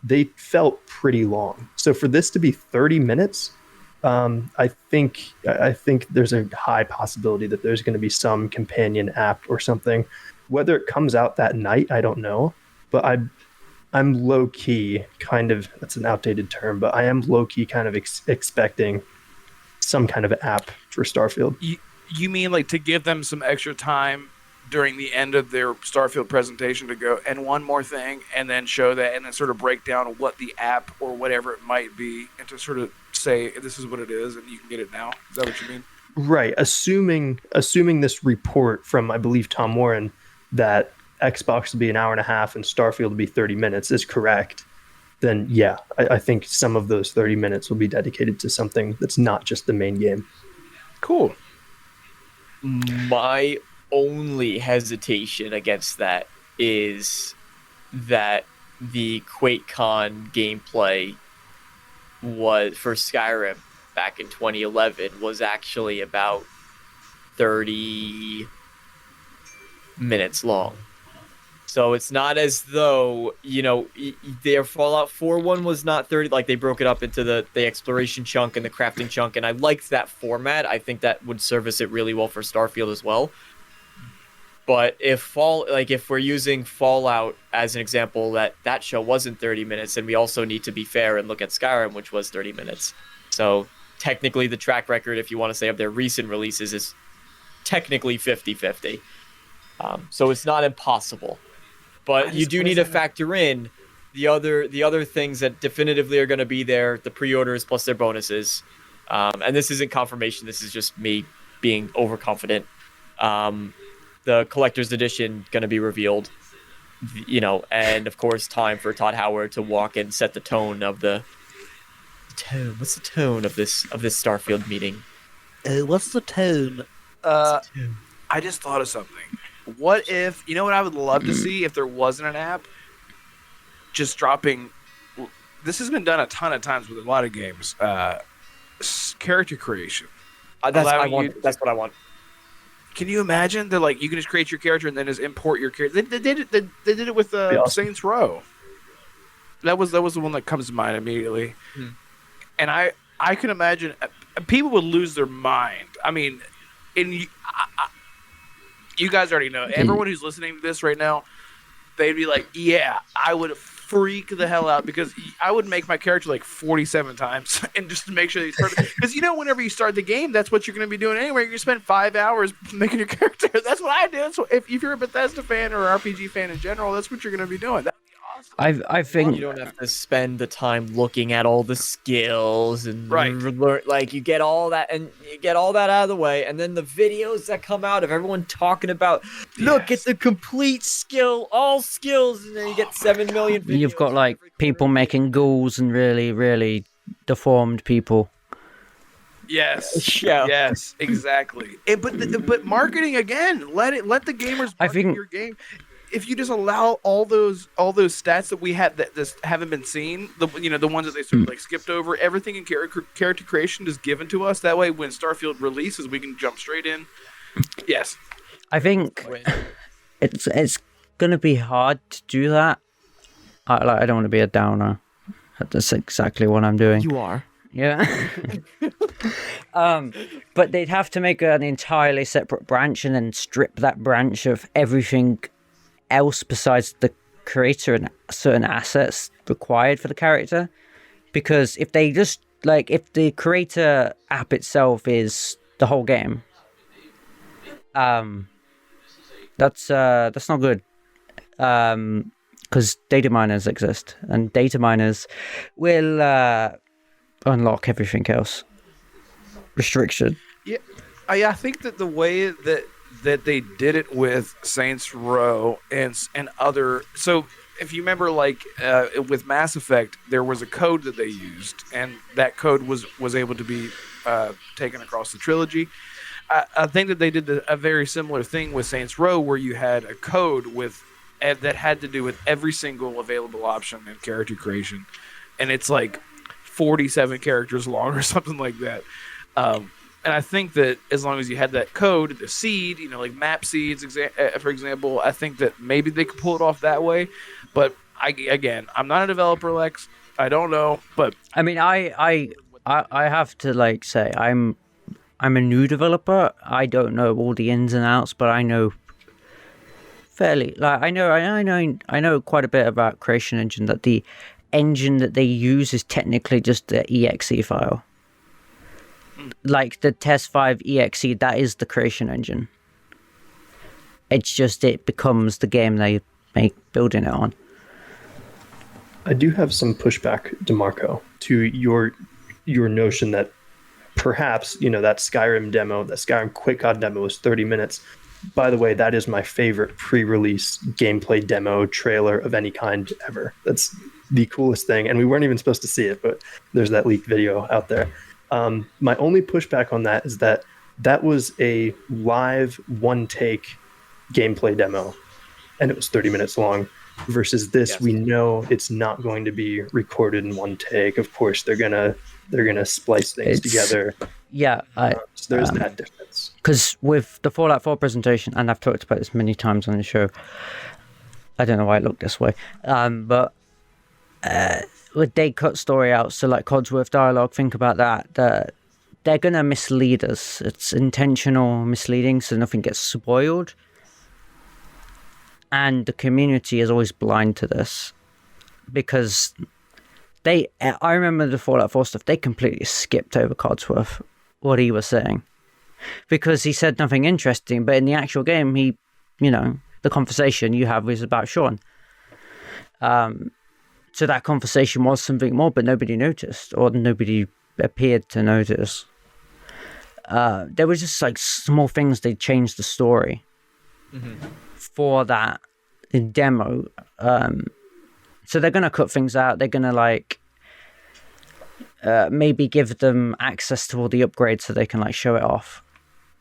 [SPEAKER 1] They felt pretty long. So for this to be 30 minutes, I think there's a high possibility that there's going to be some companion app or something. Whether it comes out that night, I don't know. But I'm low-key kind of, that's an outdated term, but I am low-key kind of expecting some kind of app for Starfield.
[SPEAKER 3] You mean like to give them some extra time during the end of their Starfield presentation to go, and one more thing, and then show that, and then sort of break down what the app or whatever it might be, and to sort of say, this is what it is, and you can get it now? Is that what you mean?
[SPEAKER 1] Right. Assuming this report from, I believe, Tom Warren, that Xbox will be an hour and a half and Starfield will be 30 minutes is correct, then yeah, I think some of those 30 minutes will be dedicated to something that's not just the main game.
[SPEAKER 3] Cool.
[SPEAKER 2] My only hesitation against that is that the QuakeCon gameplay was for Skyrim back in 2011 was actually about 30 minutes long. So So it's not as though, their Fallout 4 one was not 30. Like, they broke it up into the exploration chunk and the crafting chunk, and I liked that format. I think that would service it really well for Starfield as well. But if we're using Fallout as an example, that show wasn't 30 minutes, and we also need to be fair and look at Skyrim, which was 30 minutes. So technically the track record, if you want to say, of their recent releases is technically 50-50. So it's not impossible. But you do need to factor in the other things that definitively are going to be there, the pre-orders plus their bonuses. And this isn't confirmation, this is just me being overconfident. The collector's edition going to be revealed, and of course time for Todd Howard to walk and set the tone of the tone. What's the tone of this Starfield meeting?
[SPEAKER 5] What's the tone?
[SPEAKER 3] I just thought of something. What if, what I would love to see if there wasn't an app just dropping, this has been done a ton of times with a lot of games, character creation.
[SPEAKER 2] That's what I want.
[SPEAKER 3] Can you imagine that, like, you can just create your character and then just import your character? They did it with Saints Row. That was the one that comes to mind immediately. And I can imagine people would lose their mind. I mean, you guys already know. Everyone who's listening to this right now, they'd be like, yeah, I would freak the hell out, because I would make my character like 47 times and just to make sure that he's perfect. Because whenever you start the game, that's what you're going to be doing anyway. You're going to spend 5 hours making your character. That's what I do. So if you're a Bethesda fan or an RPG fan in general, that's what you're going to be doing. That'd be awesome.
[SPEAKER 4] I think
[SPEAKER 2] you don't have to spend the time looking at all the skills and
[SPEAKER 3] Right.
[SPEAKER 2] learn, like, you get all that out of the way, and then the videos that come out of everyone talking about, look, it's a complete skill, all skills, and then you get 7 million videos.
[SPEAKER 4] you've got like people making ghouls and really, really deformed people.
[SPEAKER 3] Yes.
[SPEAKER 2] Yeah.
[SPEAKER 3] Yes. Exactly. But marketing again. Let the gamers market your game. If you just allow all those stats that we had that just haven't been seen, the ones that they sort of like skipped over, everything in character creation is given to us. That way, when Starfield releases, we can jump straight in. Yes.
[SPEAKER 4] I think it's gonna be hard to do that. I don't want to be a downer. That's exactly what I'm doing.
[SPEAKER 2] You are.
[SPEAKER 4] Yeah. But they'd have to make an entirely separate branch and then strip that branch of everything else besides the creator and certain assets required for the character. Because if they just if the creator app itself is the whole game, that's not good. Because data miners exist, and data miners will unlock everything else. Restriction.
[SPEAKER 3] Yeah, I think that the way that they did it with Saints Row and other, so if you remember, with Mass Effect, there was a code that they used, and that code was able to be taken across the trilogy. I think that they did a very similar thing with Saints Row, where you had a code that had to do with every single available option in character creation, and it's like 47 characters long or something like that. And I think that as long as you had that code, the seed, like map seeds, for example, I think that maybe they could pull it off that way. But I'm not a developer, Lex. I don't know, but
[SPEAKER 4] I mean, I have to say I'm a new developer. I don't know all the ins and outs, but I know fairly. I know quite a bit about Creation Engine. That the engine that they use is technically just the exe file. Like the Test 5 exe, that is the Creation Engine. It's just it becomes the game they make building it on.
[SPEAKER 1] I do have some pushback, DeMarco, to your notion that perhaps, that Skyrim demo, that Skyrim QuickCon demo was 30 minutes. By the way, that is my favorite pre-release gameplay demo trailer of any kind ever. That's the coolest thing. And we weren't even supposed to see it, but there's that leaked video out there. My only pushback on that is that was a live one-take gameplay demo, and it was 30 minutes long, versus this, yes. We know it's not going to be recorded in one take. Of course, they're gonna splice things together.
[SPEAKER 4] Yeah,
[SPEAKER 1] so there's that difference.
[SPEAKER 4] Because with the Fallout 4 presentation, and I've talked about this many times on the show, I don't know why it looked this way. But they cut story out, so like Codsworth dialogue, think about that. They're going to mislead us. It's intentional misleading, so nothing gets spoiled. And the community is always blind to this. Because I remember the Fallout 4 stuff, they completely skipped over Codsworth, what he was saying. Because he said nothing interesting, but in the actual game, the conversation you have is about Sean. So that conversation was something more, but nobody noticed, or nobody appeared to notice. There was just like small things they changed the story for that demo. So they're going to cut things out. They're going to like maybe give them access to all the upgrades so they can like show it off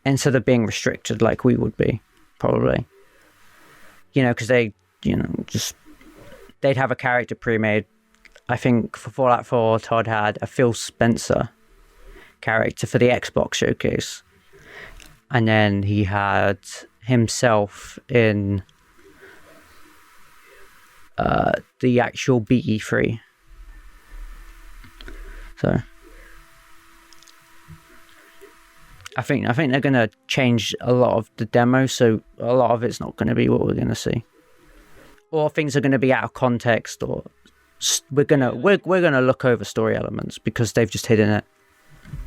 [SPEAKER 4] instead of being restricted like we would be, probably. Because they'd have a character pre-made. I think for Fallout 4, Todd had a Phil Spencer character for the Xbox showcase. And then he had himself in the actual BE3. So I think they're going to change a lot of the demo, so a lot of it's not going to be what we're going to see. Or things are going to be out of context, or we're gonna look over story elements because they've just hidden it.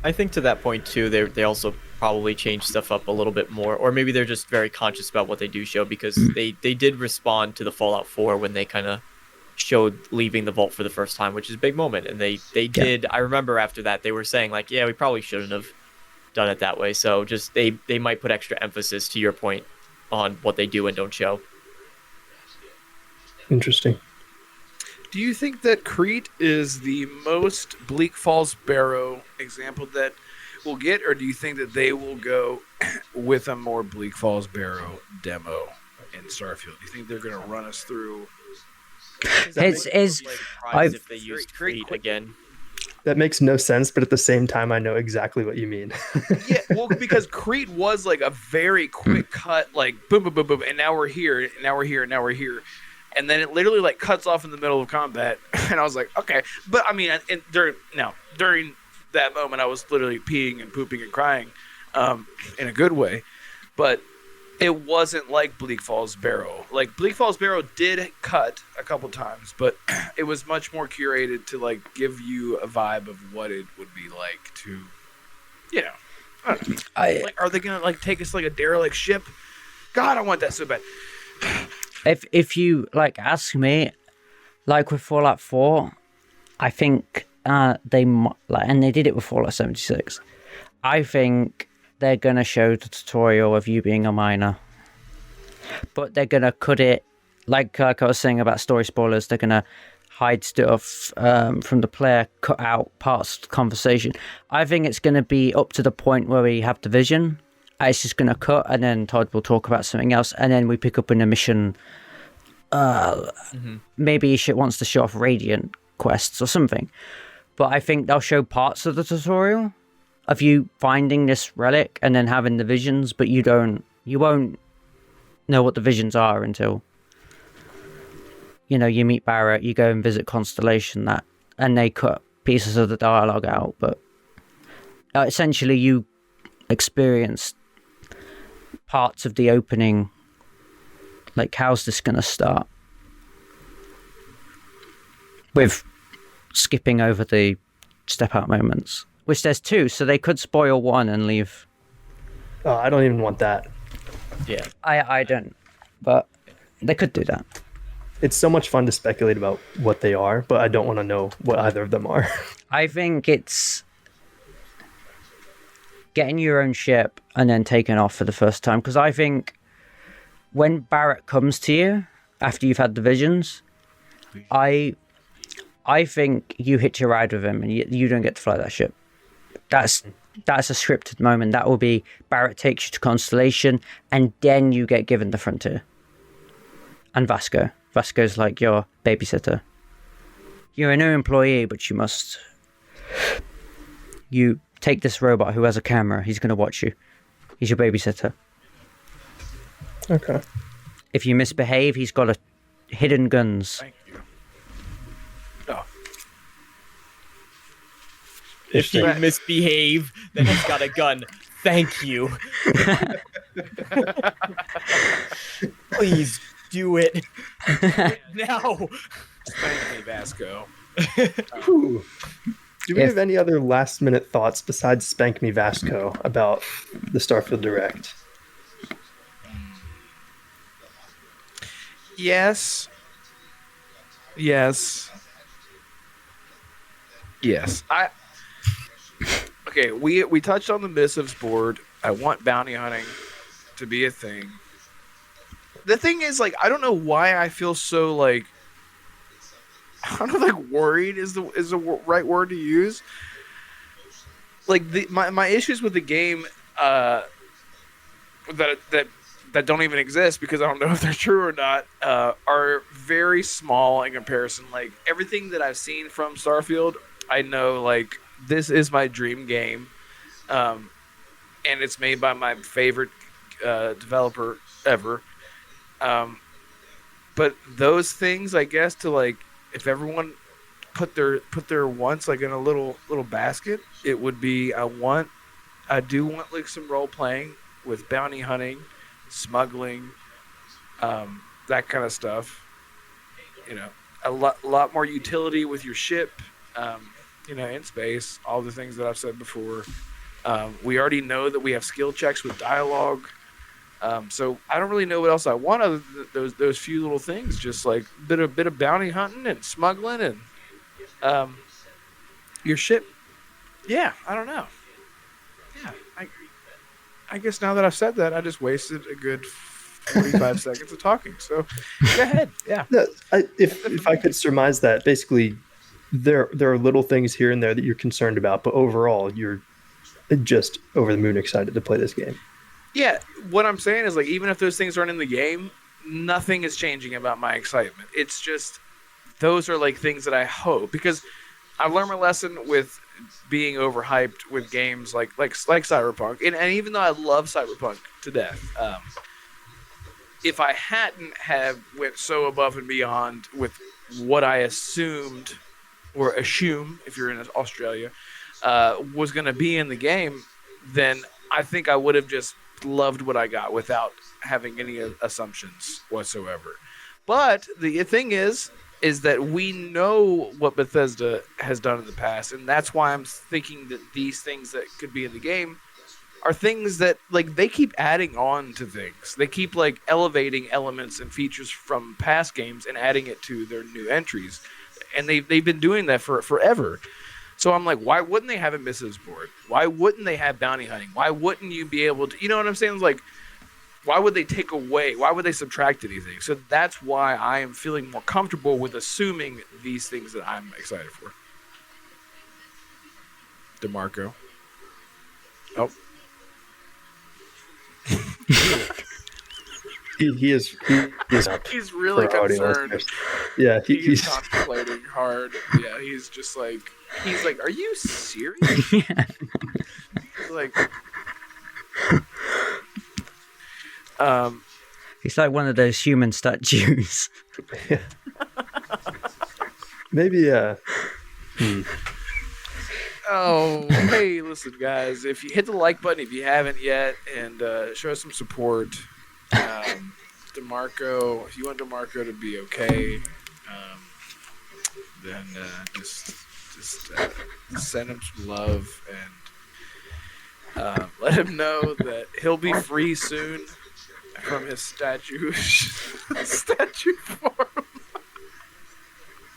[SPEAKER 2] I think to that point too, they also probably change stuff up a little bit more, or maybe they're just very conscious about what they do show, because they did respond to the Fallout 4 when they kind of showed leaving the vault for the first time, which is a big moment, and they did. I remember after that they were saying like, yeah, we probably shouldn't have done it that way. So just they might put extra emphasis, to your point, on what they do and don't show.
[SPEAKER 1] Interesting.
[SPEAKER 3] Do you think that Crete is the most Bleak Falls Barrow example that we'll get, or do you think that they will go with a more Bleak Falls Barrow demo in Starfield? Do you think they're going to run us through?
[SPEAKER 2] If they use Crete again.
[SPEAKER 1] That makes no sense, but at the same time, I know exactly what you mean.
[SPEAKER 3] Yeah, well, because Crete was like a very quick cut, like boom, boom, boom, boom, and now we're here, and now we're here, and now we're here. And then it literally like cuts off in the middle of combat, and I was like, okay. But I mean, during that moment, I was literally peeing and pooping and crying, in a good way. But it wasn't like Bleak Falls Barrow. Like Bleak Falls Barrow did cut a couple times, but it was much more curated to like give you a vibe of what it would be like to, I don't know. Like, are they gonna like take us like a derelict ship? God, I want that so bad.
[SPEAKER 4] If you like ask me, like with Fallout 4, I think and they did it with Fallout 76. I think they're gonna show the tutorial of you being a miner, but they're gonna cut it like I was saying about story spoilers. They're gonna hide stuff from the player, cut out parts of the conversation. I think it's gonna be up to the point where we have the vision. It's just gonna cut, and then Todd will talk about something else, and then we pick up in a mission. Maybe he wants to show off Radiant quests or something, but I think they'll show parts of the tutorial of you finding this relic and then having the visions, but you won't know what the visions are until you meet Barrett, you go and visit Constellation, and they cut pieces of the dialogue out, but essentially you experience parts of the opening. Like, how's this gonna start? With skipping over the step out moments, which there's 2, so they could spoil 1 and leave.
[SPEAKER 1] Oh, I don't even want that.
[SPEAKER 2] Yeah,
[SPEAKER 4] I don't, but they could do that.
[SPEAKER 1] It's so much fun to speculate about what they are, but I don't want to know what either of them are.
[SPEAKER 4] I think it's getting your own ship and then taking off for the first time, because I think when Barrett comes to you after you've had the visions, I think you hitch a ride with him and you don't get to fly that ship. That's a scripted moment. That will be Barrett takes you to Constellation, and then you get given the Frontier. And Vasco. Vasco's like your babysitter. You're a new employee, but you take this robot who has a camera. He's going to watch you. He's your babysitter.
[SPEAKER 1] Okay.
[SPEAKER 4] If you misbehave, he's got hidden guns.
[SPEAKER 3] Thank you. Oh,
[SPEAKER 2] If you
[SPEAKER 3] That-
[SPEAKER 2] misbehave, then he's got a gun. Thank you. Please do it now.
[SPEAKER 3] thank me, Vasco.
[SPEAKER 1] Whew. Do we
[SPEAKER 4] If-
[SPEAKER 1] have any other last minute thoughts besides Spank Me Vasco about the Starfield Direct?
[SPEAKER 3] Yes. Okay, we touched on the Missives Board. I want bounty hunting to be a thing. The thing is, like, I don't know why I feel so like I don't know, like worried is the right word to use. Like my issues with the game that don't even exist because I don't know if they're true or not are very small in comparison. Like everything that I've seen from Starfield, I know like this is my dream game, and it's made by my favorite developer ever. But those things, I guess, to like if everyone put their wants like in a little basket, it would be I do want like some role playing with bounty hunting, smuggling, that kind of stuff. You know, a lot more utility with your ship. You know, in space, all the things that I've said before. We already know that we have skill checks with dialogue. So I don't really know what else I want other than those few little things. Just like bit of bounty hunting and smuggling and your ship. Yeah, I don't know. Yeah, I guess now that I've said that, I just wasted a good 45 seconds of talking. So go ahead. Yeah.
[SPEAKER 1] No, if I could surmise that, basically, there are little things here and there that you're concerned about, but overall, you're just over the moon excited to play this game.
[SPEAKER 3] Yeah, what I'm saying is like even if those things aren't in the game, nothing is changing about my excitement. It's just those are like things that I hope because I've learned my lesson with being overhyped with games like Cyberpunk, and even though I love Cyberpunk to death, if I hadn't have went so above and beyond with what I assumed or assume if you're in Australia was going to be in the game, then I think I would have just loved what I got without having any assumptions whatsoever. But the thing is that we know what Bethesda has done in the past, and that's why I'm thinking that these things that could be in the game are things that like they keep adding on to things. They keep like elevating elements and features from past games and adding it to their new entries, and they've been doing that for forever. So I'm like, why wouldn't they have a Missives Board? Why wouldn't they have bounty hunting? Why wouldn't you be able to, you know what I'm saying? Like, why would they take away? Why would they subtract anything? So that's why I am feeling more comfortable with assuming these things that I'm excited for. DeMarco. Oh.
[SPEAKER 1] He is up
[SPEAKER 3] He's really
[SPEAKER 1] for audio
[SPEAKER 3] concerned.
[SPEAKER 1] listeners. Yeah,
[SPEAKER 3] He's
[SPEAKER 1] he's
[SPEAKER 3] contemplating hard. Yeah, he's like, are you serious? He's like,
[SPEAKER 4] He's like one of those human statues.
[SPEAKER 1] maybe
[SPEAKER 3] oh, hey, listen, guys, if you hit the like button if you haven't yet, and show us some support. DeMarco, if you want DeMarco to be okay, then just send him some love and let him know that he'll be free soon from his statue form.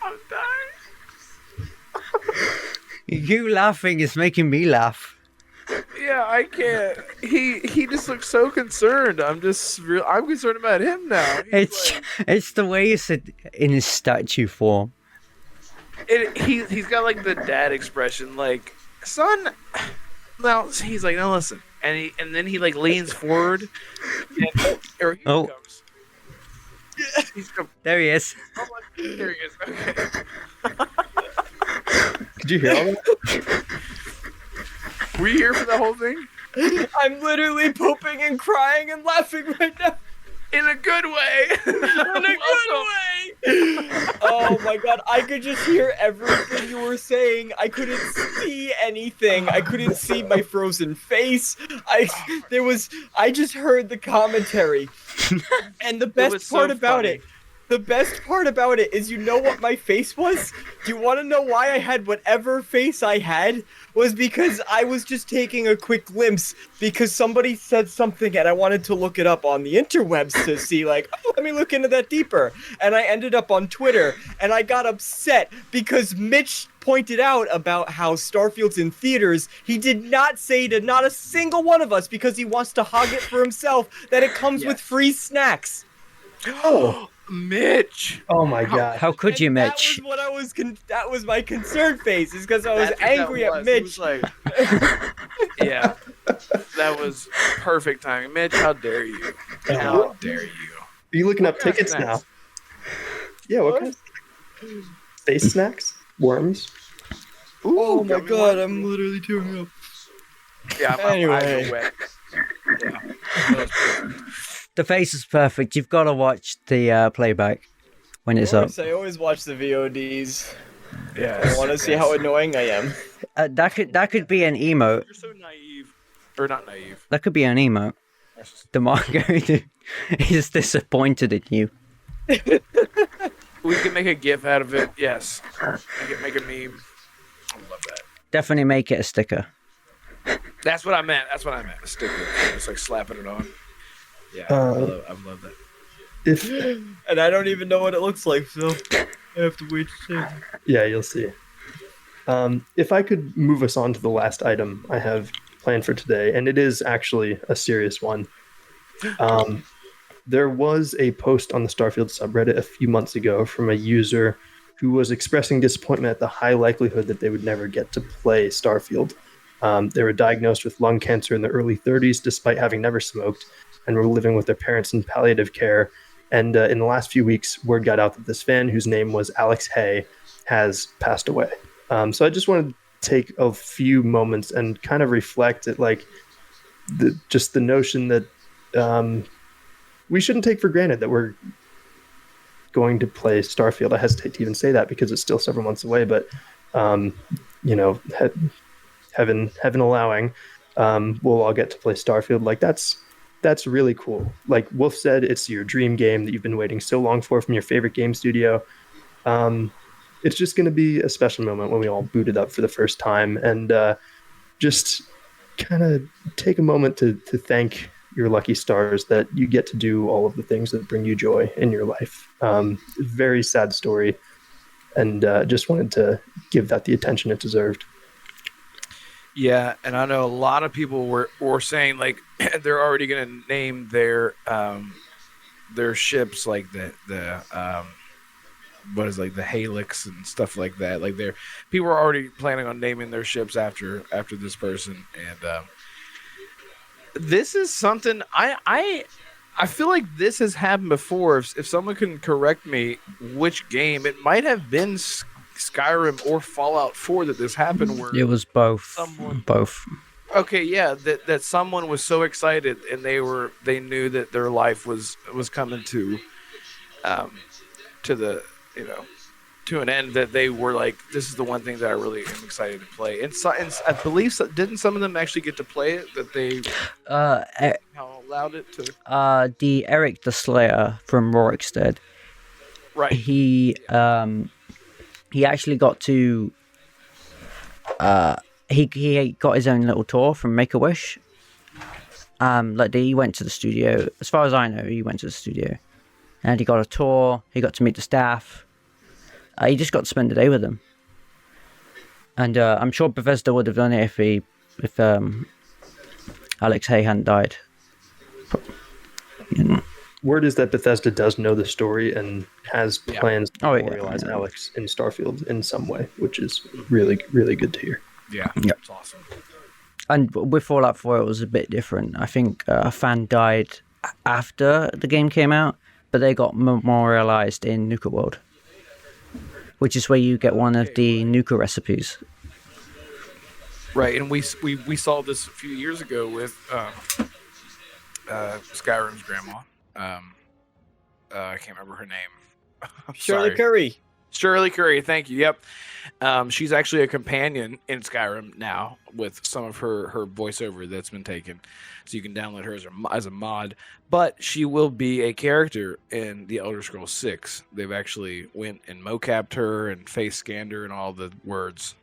[SPEAKER 3] I'm dying.
[SPEAKER 4] You laughing is making me laugh.
[SPEAKER 3] Yeah, I can't. He just looks so concerned. I'm concerned about him now.
[SPEAKER 4] It's the way you said in his statue form.
[SPEAKER 3] He's got like the dad expression, like, son. Now he's like, no, listen, and then he like leans forward. And, or here
[SPEAKER 4] Oh.
[SPEAKER 3] he comes. He's come,
[SPEAKER 4] There he is.
[SPEAKER 3] oh my, there he is. Okay.
[SPEAKER 1] Did you hear all that?
[SPEAKER 3] Were you here for the whole thing?
[SPEAKER 2] I'm literally pooping and crying and laughing right now.
[SPEAKER 3] In a good way.
[SPEAKER 2] In a good way. Oh my god, I could just hear everything you were saying. I couldn't see anything. I couldn't see my frozen face. I just heard the commentary. And the best part about it, the best part about it is, you know what my face was? Do you want to know why I had whatever face I had? Was because I was just taking a quick glimpse because somebody said something and I wanted to look it up on the interwebs to see, like, oh, let me look into that deeper. And I ended up on Twitter and I got upset because Mitch pointed out about how Starfield's in theaters. He did not say to not a single one of us, because he wants to hog it for himself, that it comes with free snacks.
[SPEAKER 1] Oh,
[SPEAKER 3] Mitch.
[SPEAKER 1] oh my god.
[SPEAKER 4] How could you, Mitch?
[SPEAKER 2] That was what I was. That was my concerned face, is because I was
[SPEAKER 3] That's what
[SPEAKER 2] angry
[SPEAKER 3] that
[SPEAKER 2] at
[SPEAKER 3] was.
[SPEAKER 2] Mitch.
[SPEAKER 3] He was like, yeah, that was perfect timing. Mitch, how dare you? How dare you?
[SPEAKER 1] Are you looking up tickets now? Yeah, what kind of space snacks? Worms?
[SPEAKER 3] Ooh,
[SPEAKER 2] Oh my
[SPEAKER 3] gummy
[SPEAKER 2] god,
[SPEAKER 3] worms.
[SPEAKER 2] I'm literally tearing up.
[SPEAKER 3] Yeah, my
[SPEAKER 2] Anyway.
[SPEAKER 3] eyes are wet. Yeah. That was perfect.
[SPEAKER 4] The face is perfect. You've got to watch the playback when it's up.
[SPEAKER 2] I always watch the VODs.
[SPEAKER 3] Yeah.
[SPEAKER 2] I want to see how annoying I am.
[SPEAKER 4] That could be an emote.
[SPEAKER 3] You're so naive. Or not naive.
[SPEAKER 4] That could be an emote. DeMarco is disappointed in you.
[SPEAKER 3] We can make a GIF out of it. Yes. Make a meme. I love that.
[SPEAKER 4] Definitely make it a sticker.
[SPEAKER 3] That's what I meant. A sticker. Just like slapping it on. Yeah.
[SPEAKER 1] Uh,
[SPEAKER 3] I love that.
[SPEAKER 1] If
[SPEAKER 2] And I don't even know what it looks like, so I have to wait to see.
[SPEAKER 1] yeah, you'll see. If I could move us on to the last item I have planned for today, and it is actually a serious one. There was a post on the Starfield subreddit a few months ago from a user who was expressing disappointment at the high likelihood that they would never get to play Starfield. They were diagnosed with lung cancer in their early 30s, despite having never smoked, and were living with their parents in palliative care. And in the last few weeks, word got out that this fan, whose name was Alex Hay, has passed away. So I just wanted to take a few moments and kind of reflect at just the notion that we shouldn't take for granted that we're going to play Starfield. I hesitate to even say that because it's still several months away, but heaven allowing, we'll all get to play Starfield. Like that's really cool. Like Wolf said, it's your dream game that you've been waiting so long for from your favorite game studio. It's just going to be a special moment when we all boot it up for the first time, and just kind of take a moment to thank your lucky stars that you get to do all of the things that bring you joy in your life. Very sad story, and just wanted to give that the attention it deserved.
[SPEAKER 3] Yeah, and I know a lot of people were saying like they're already going to name their ships like the what is like the Helix and stuff like that. Like people are already planning on naming their ships after this person, and this is something I feel like this has happened before. If someone can correct me, which game it might have been. Skyrim or Fallout 4 that this happened where
[SPEAKER 4] It was both. Both.
[SPEAKER 3] Okay, yeah, that someone was so excited and they knew that their life was coming to the to an end, that they were like, this is the one thing that I really am excited to play. And I believe didn't some of them actually get to play it, that they how allowed it to
[SPEAKER 4] the Eric the Slayer from Rorikstead.
[SPEAKER 3] right.
[SPEAKER 4] He actually got to he got his own little tour from Make-A-Wish. He went to the studio. As far as I know, he went to the studio, and he got a tour. He got to meet the staff. He just got to spend the day with them. And I'm sure Bethesda would have done it if Alex Hay hadn't died.
[SPEAKER 1] Word is that Bethesda does know the story and has plans to memorialize Alex in Starfield in some way, which is really, really good to hear.
[SPEAKER 3] Yeah, that's awesome.
[SPEAKER 4] And with Fallout 4, it was a bit different. I think a fan died after the game came out, but they got memorialized in Nuka World, which is where you get one of the Nuka recipes.
[SPEAKER 3] Right, and we saw this a few years ago with Skyrim's grandma. I can't remember her name.
[SPEAKER 2] Shirley
[SPEAKER 3] Sorry.
[SPEAKER 2] Curry.
[SPEAKER 3] Shirley Curry, thank you. Yep. She's actually a companion in Skyrim now with some of her voiceover that's been taken. So you can download her as a mod. But she will be a character in The Elder Scrolls 6. They've actually went and mocapped her and face scanned her and all the words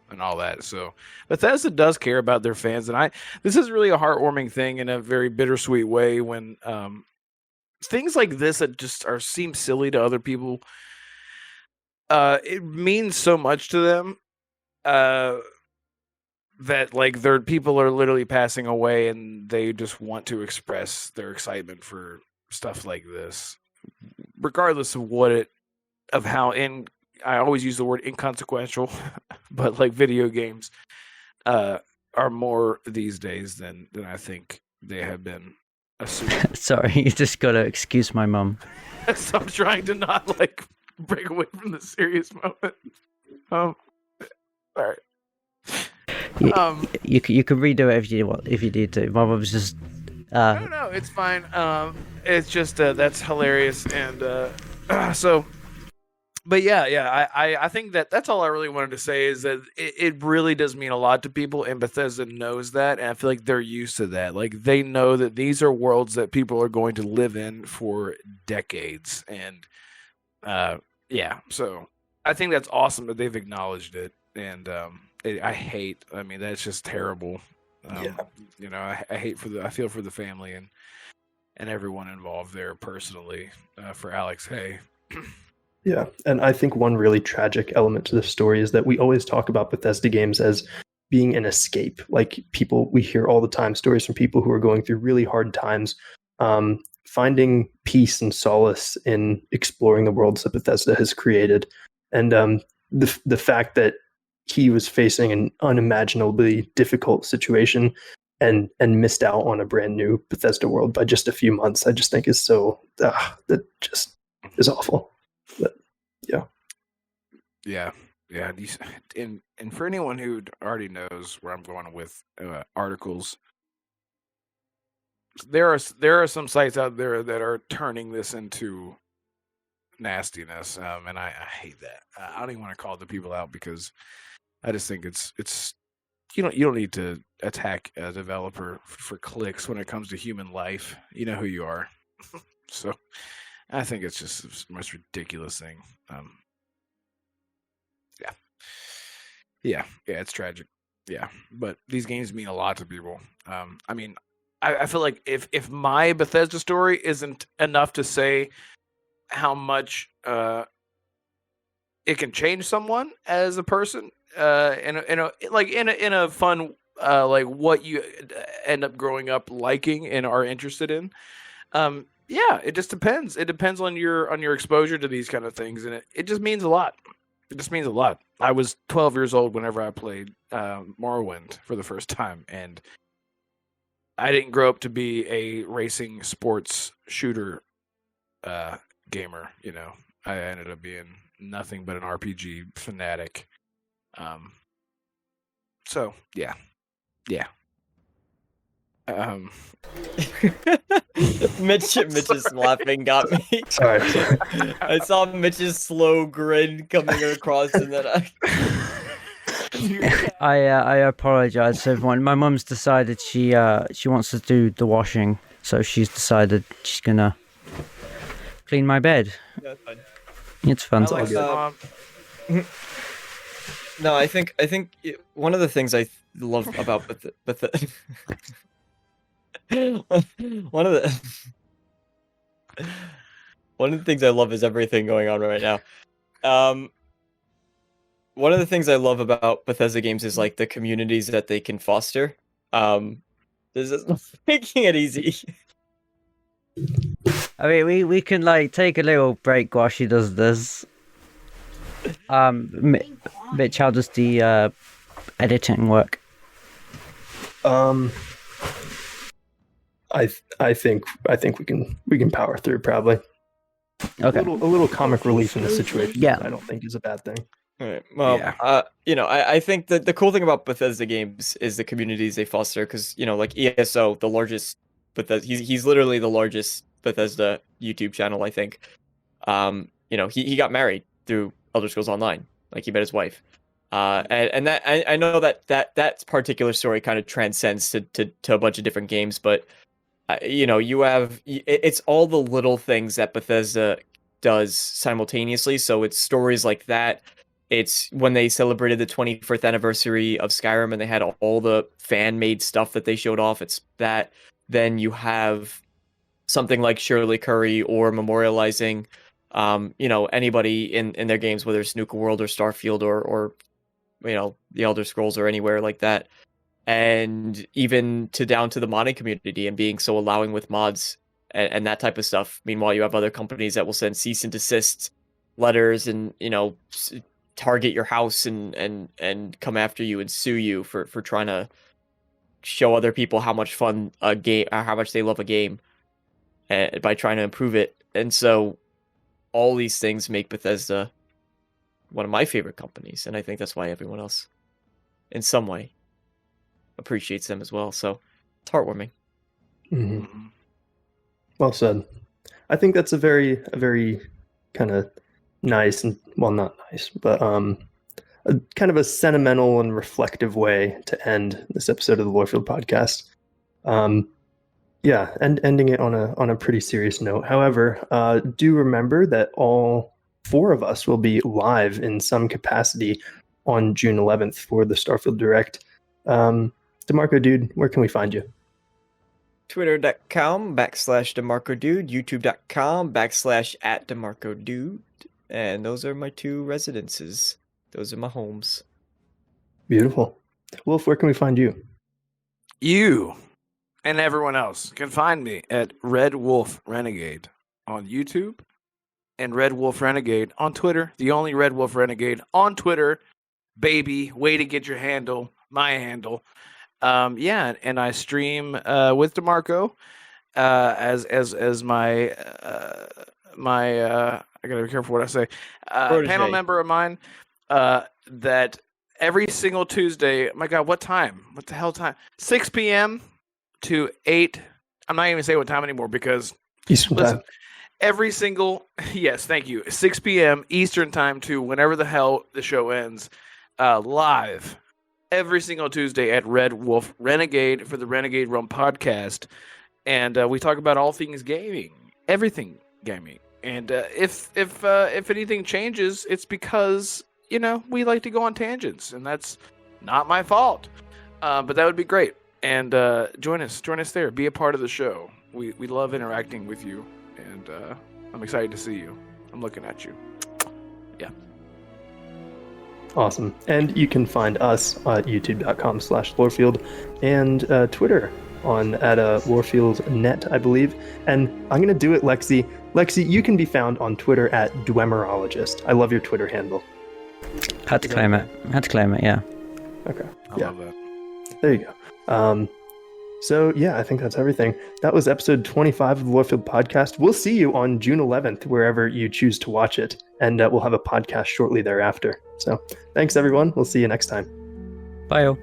[SPEAKER 3] and all that. So Bethesda does care about their fans. And this is really a heartwarming thing in a very bittersweet way when things like this that just seem silly to other people, it means so much to them that like their people are literally passing away and they just want to express their excitement for stuff like this, regardless of how I always use the word inconsequential, but like video games are more these days than I think they have been assumed.
[SPEAKER 4] Sorry, you just gotta excuse my mum.
[SPEAKER 3] So I'm trying to not like break away from the serious moment. All right.
[SPEAKER 4] You can redo it if you need to. My mum's just.
[SPEAKER 3] No, it's fine. It's just that's hilarious, and so. But yeah, I think that's all I really wanted to say is that it really does mean a lot to people, and Bethesda knows that, and I feel like they're used to that. Like they know that these are worlds that people are going to live in for decades, and yeah. So I think that's awesome that they've acknowledged it, and I mean, that's just terrible. You know, I feel for the family and everyone involved there personally, for Alex Hay.
[SPEAKER 1] Yeah, and I think one really tragic element to the story is that we always talk about Bethesda games as being an escape. Like we hear all the time stories from people who are going through really hard times, finding peace and solace in exploring the worlds that Bethesda has created. And the fact that he was facing an unimaginably difficult situation and missed out on a brand new Bethesda world by just a few months, I just think is so that just is awful. But yeah.
[SPEAKER 3] And for anyone who already knows where I'm going with articles, there are some sites out there that are turning this into nastiness, and I hate that. I don't even want to call the people out because I just think it's you don't need to attack a developer for clicks when it comes to human life. You know who you are. So I think it's just the most ridiculous thing. Yeah, it's tragic. Yeah, but these games mean a lot to people. I mean, I feel like if my Bethesda story isn't enough to say how much it can change someone as a person, in a fun like what you end up growing up liking and are interested in. Yeah, it just depends. It depends on your exposure to these kind of things, and it just means a lot. It just means a lot. I was 12 years old whenever I played Morrowind for the first time, and I didn't grow up to be a racing sports shooter gamer. You know, I ended up being nothing but an RPG fanatic. So yeah.
[SPEAKER 2] Mitch's laughing got me.
[SPEAKER 1] Sorry.
[SPEAKER 2] I saw Mitch's slow grin coming across, and then
[SPEAKER 4] I apologize to everyone. My mum's decided she wants to do the washing, so she's decided she's gonna clean my bed.
[SPEAKER 2] Yeah, it's fine.
[SPEAKER 4] It's fun.
[SPEAKER 2] I like, no, I think one of the things I love about one of the things I love is everything going on right now. One of the things I love about Bethesda games is like the communities that they can foster. This is making it easy.
[SPEAKER 4] I mean, we can like take a little break while she does this. Mitch, how does the editing work?
[SPEAKER 1] I think we can power through probably.
[SPEAKER 4] Okay.
[SPEAKER 1] A little comic relief in the situation.
[SPEAKER 4] Yeah.
[SPEAKER 1] I don't think is a bad thing.
[SPEAKER 2] All right. Well,
[SPEAKER 3] Yeah.
[SPEAKER 2] I think that the cool thing about Bethesda games is the communities they foster, because like ESO, the largest Bethesda, he's literally the largest Bethesda YouTube channel, I think. he got married through Elder Scrolls Online. Like he met his wife. And that I know that particular story kind of transcends to a bunch of different games, but you have it's all the little things that Bethesda does simultaneously. So it's stories like that. It's when they celebrated the 25th anniversary of Skyrim and they had all the fan-made stuff that they showed off. It's that. Then you have something like Shirley Curry or memorializing, anybody in their games, whether it's Nuka World or Starfield or the Elder Scrolls or anywhere like that. And even down to the modding community and being so allowing with mods and that type of stuff. Meanwhile, you have other companies that will send cease and desist letters and, target your house and come after you and sue you for trying to show other people how much fun a game, or how much they love a game by trying to improve it. And so all these things make Bethesda one of my favorite companies. And I think that's why everyone else in some way appreciates them as well. So it's heartwarming.
[SPEAKER 1] Mm-hmm. Well said. I think that's a very kind of nice and, well, not nice, but a kind of a sentimental and reflective way to end this episode of the Lorefield podcast. And ending it on a pretty serious note. However, do remember that all 4 of us will be live in some capacity on June 11th for the Starfield Direct. Damarcodude, where can we find you?
[SPEAKER 2] Twitter.com/Damarcodude, YouTube.com/@Damarcodude. And those are my 2 residences. Those are my homes.
[SPEAKER 1] Beautiful. Wolf, where can we find you?
[SPEAKER 3] You and everyone else can find me at Red Wolf Renegade on YouTube and Red Wolf Renegade on Twitter. The only Red Wolf Renegade on Twitter. Baby, way to get your handle, my handle. And I stream with DeMarco as my I gotta be careful what I say. Panel member of mine. That every single Tuesday. My God, what time? What the hell time? 6 p.m. to 8. I'm not even gonna say what time anymore because
[SPEAKER 1] Eastern time.
[SPEAKER 3] Every single thank you. 6 p.m. Eastern time to whenever the hell the show ends. Live every single Tuesday at Red Wolf Renegade for the Renegade Realm podcast, and we talk about all things gaming, everything gaming. And if anything changes, it's because we like to go on tangents, and that's not my fault. But that would be great. And join us there. Be a part of the show. We love interacting with you, and I'm excited to see you. I'm looking at you. Yeah.
[SPEAKER 1] Awesome. And you can find us at youtube.com/Lorefield and Twitter at LoreFieldNet, I believe. And I'm going to do it, Lexi. Lexi, you can be found on Twitter at Dwemerologist. I love your Twitter handle.
[SPEAKER 4] Had to claim it, yeah.
[SPEAKER 1] Okay.
[SPEAKER 3] I love that.
[SPEAKER 1] There you go. So, yeah, I think that's everything. That was episode 25 of the Lorefield podcast. We'll see you on June 11th, wherever you choose to watch it. And we'll have a podcast shortly thereafter. So, thanks, everyone. We'll see you next time.
[SPEAKER 4] Bye, all.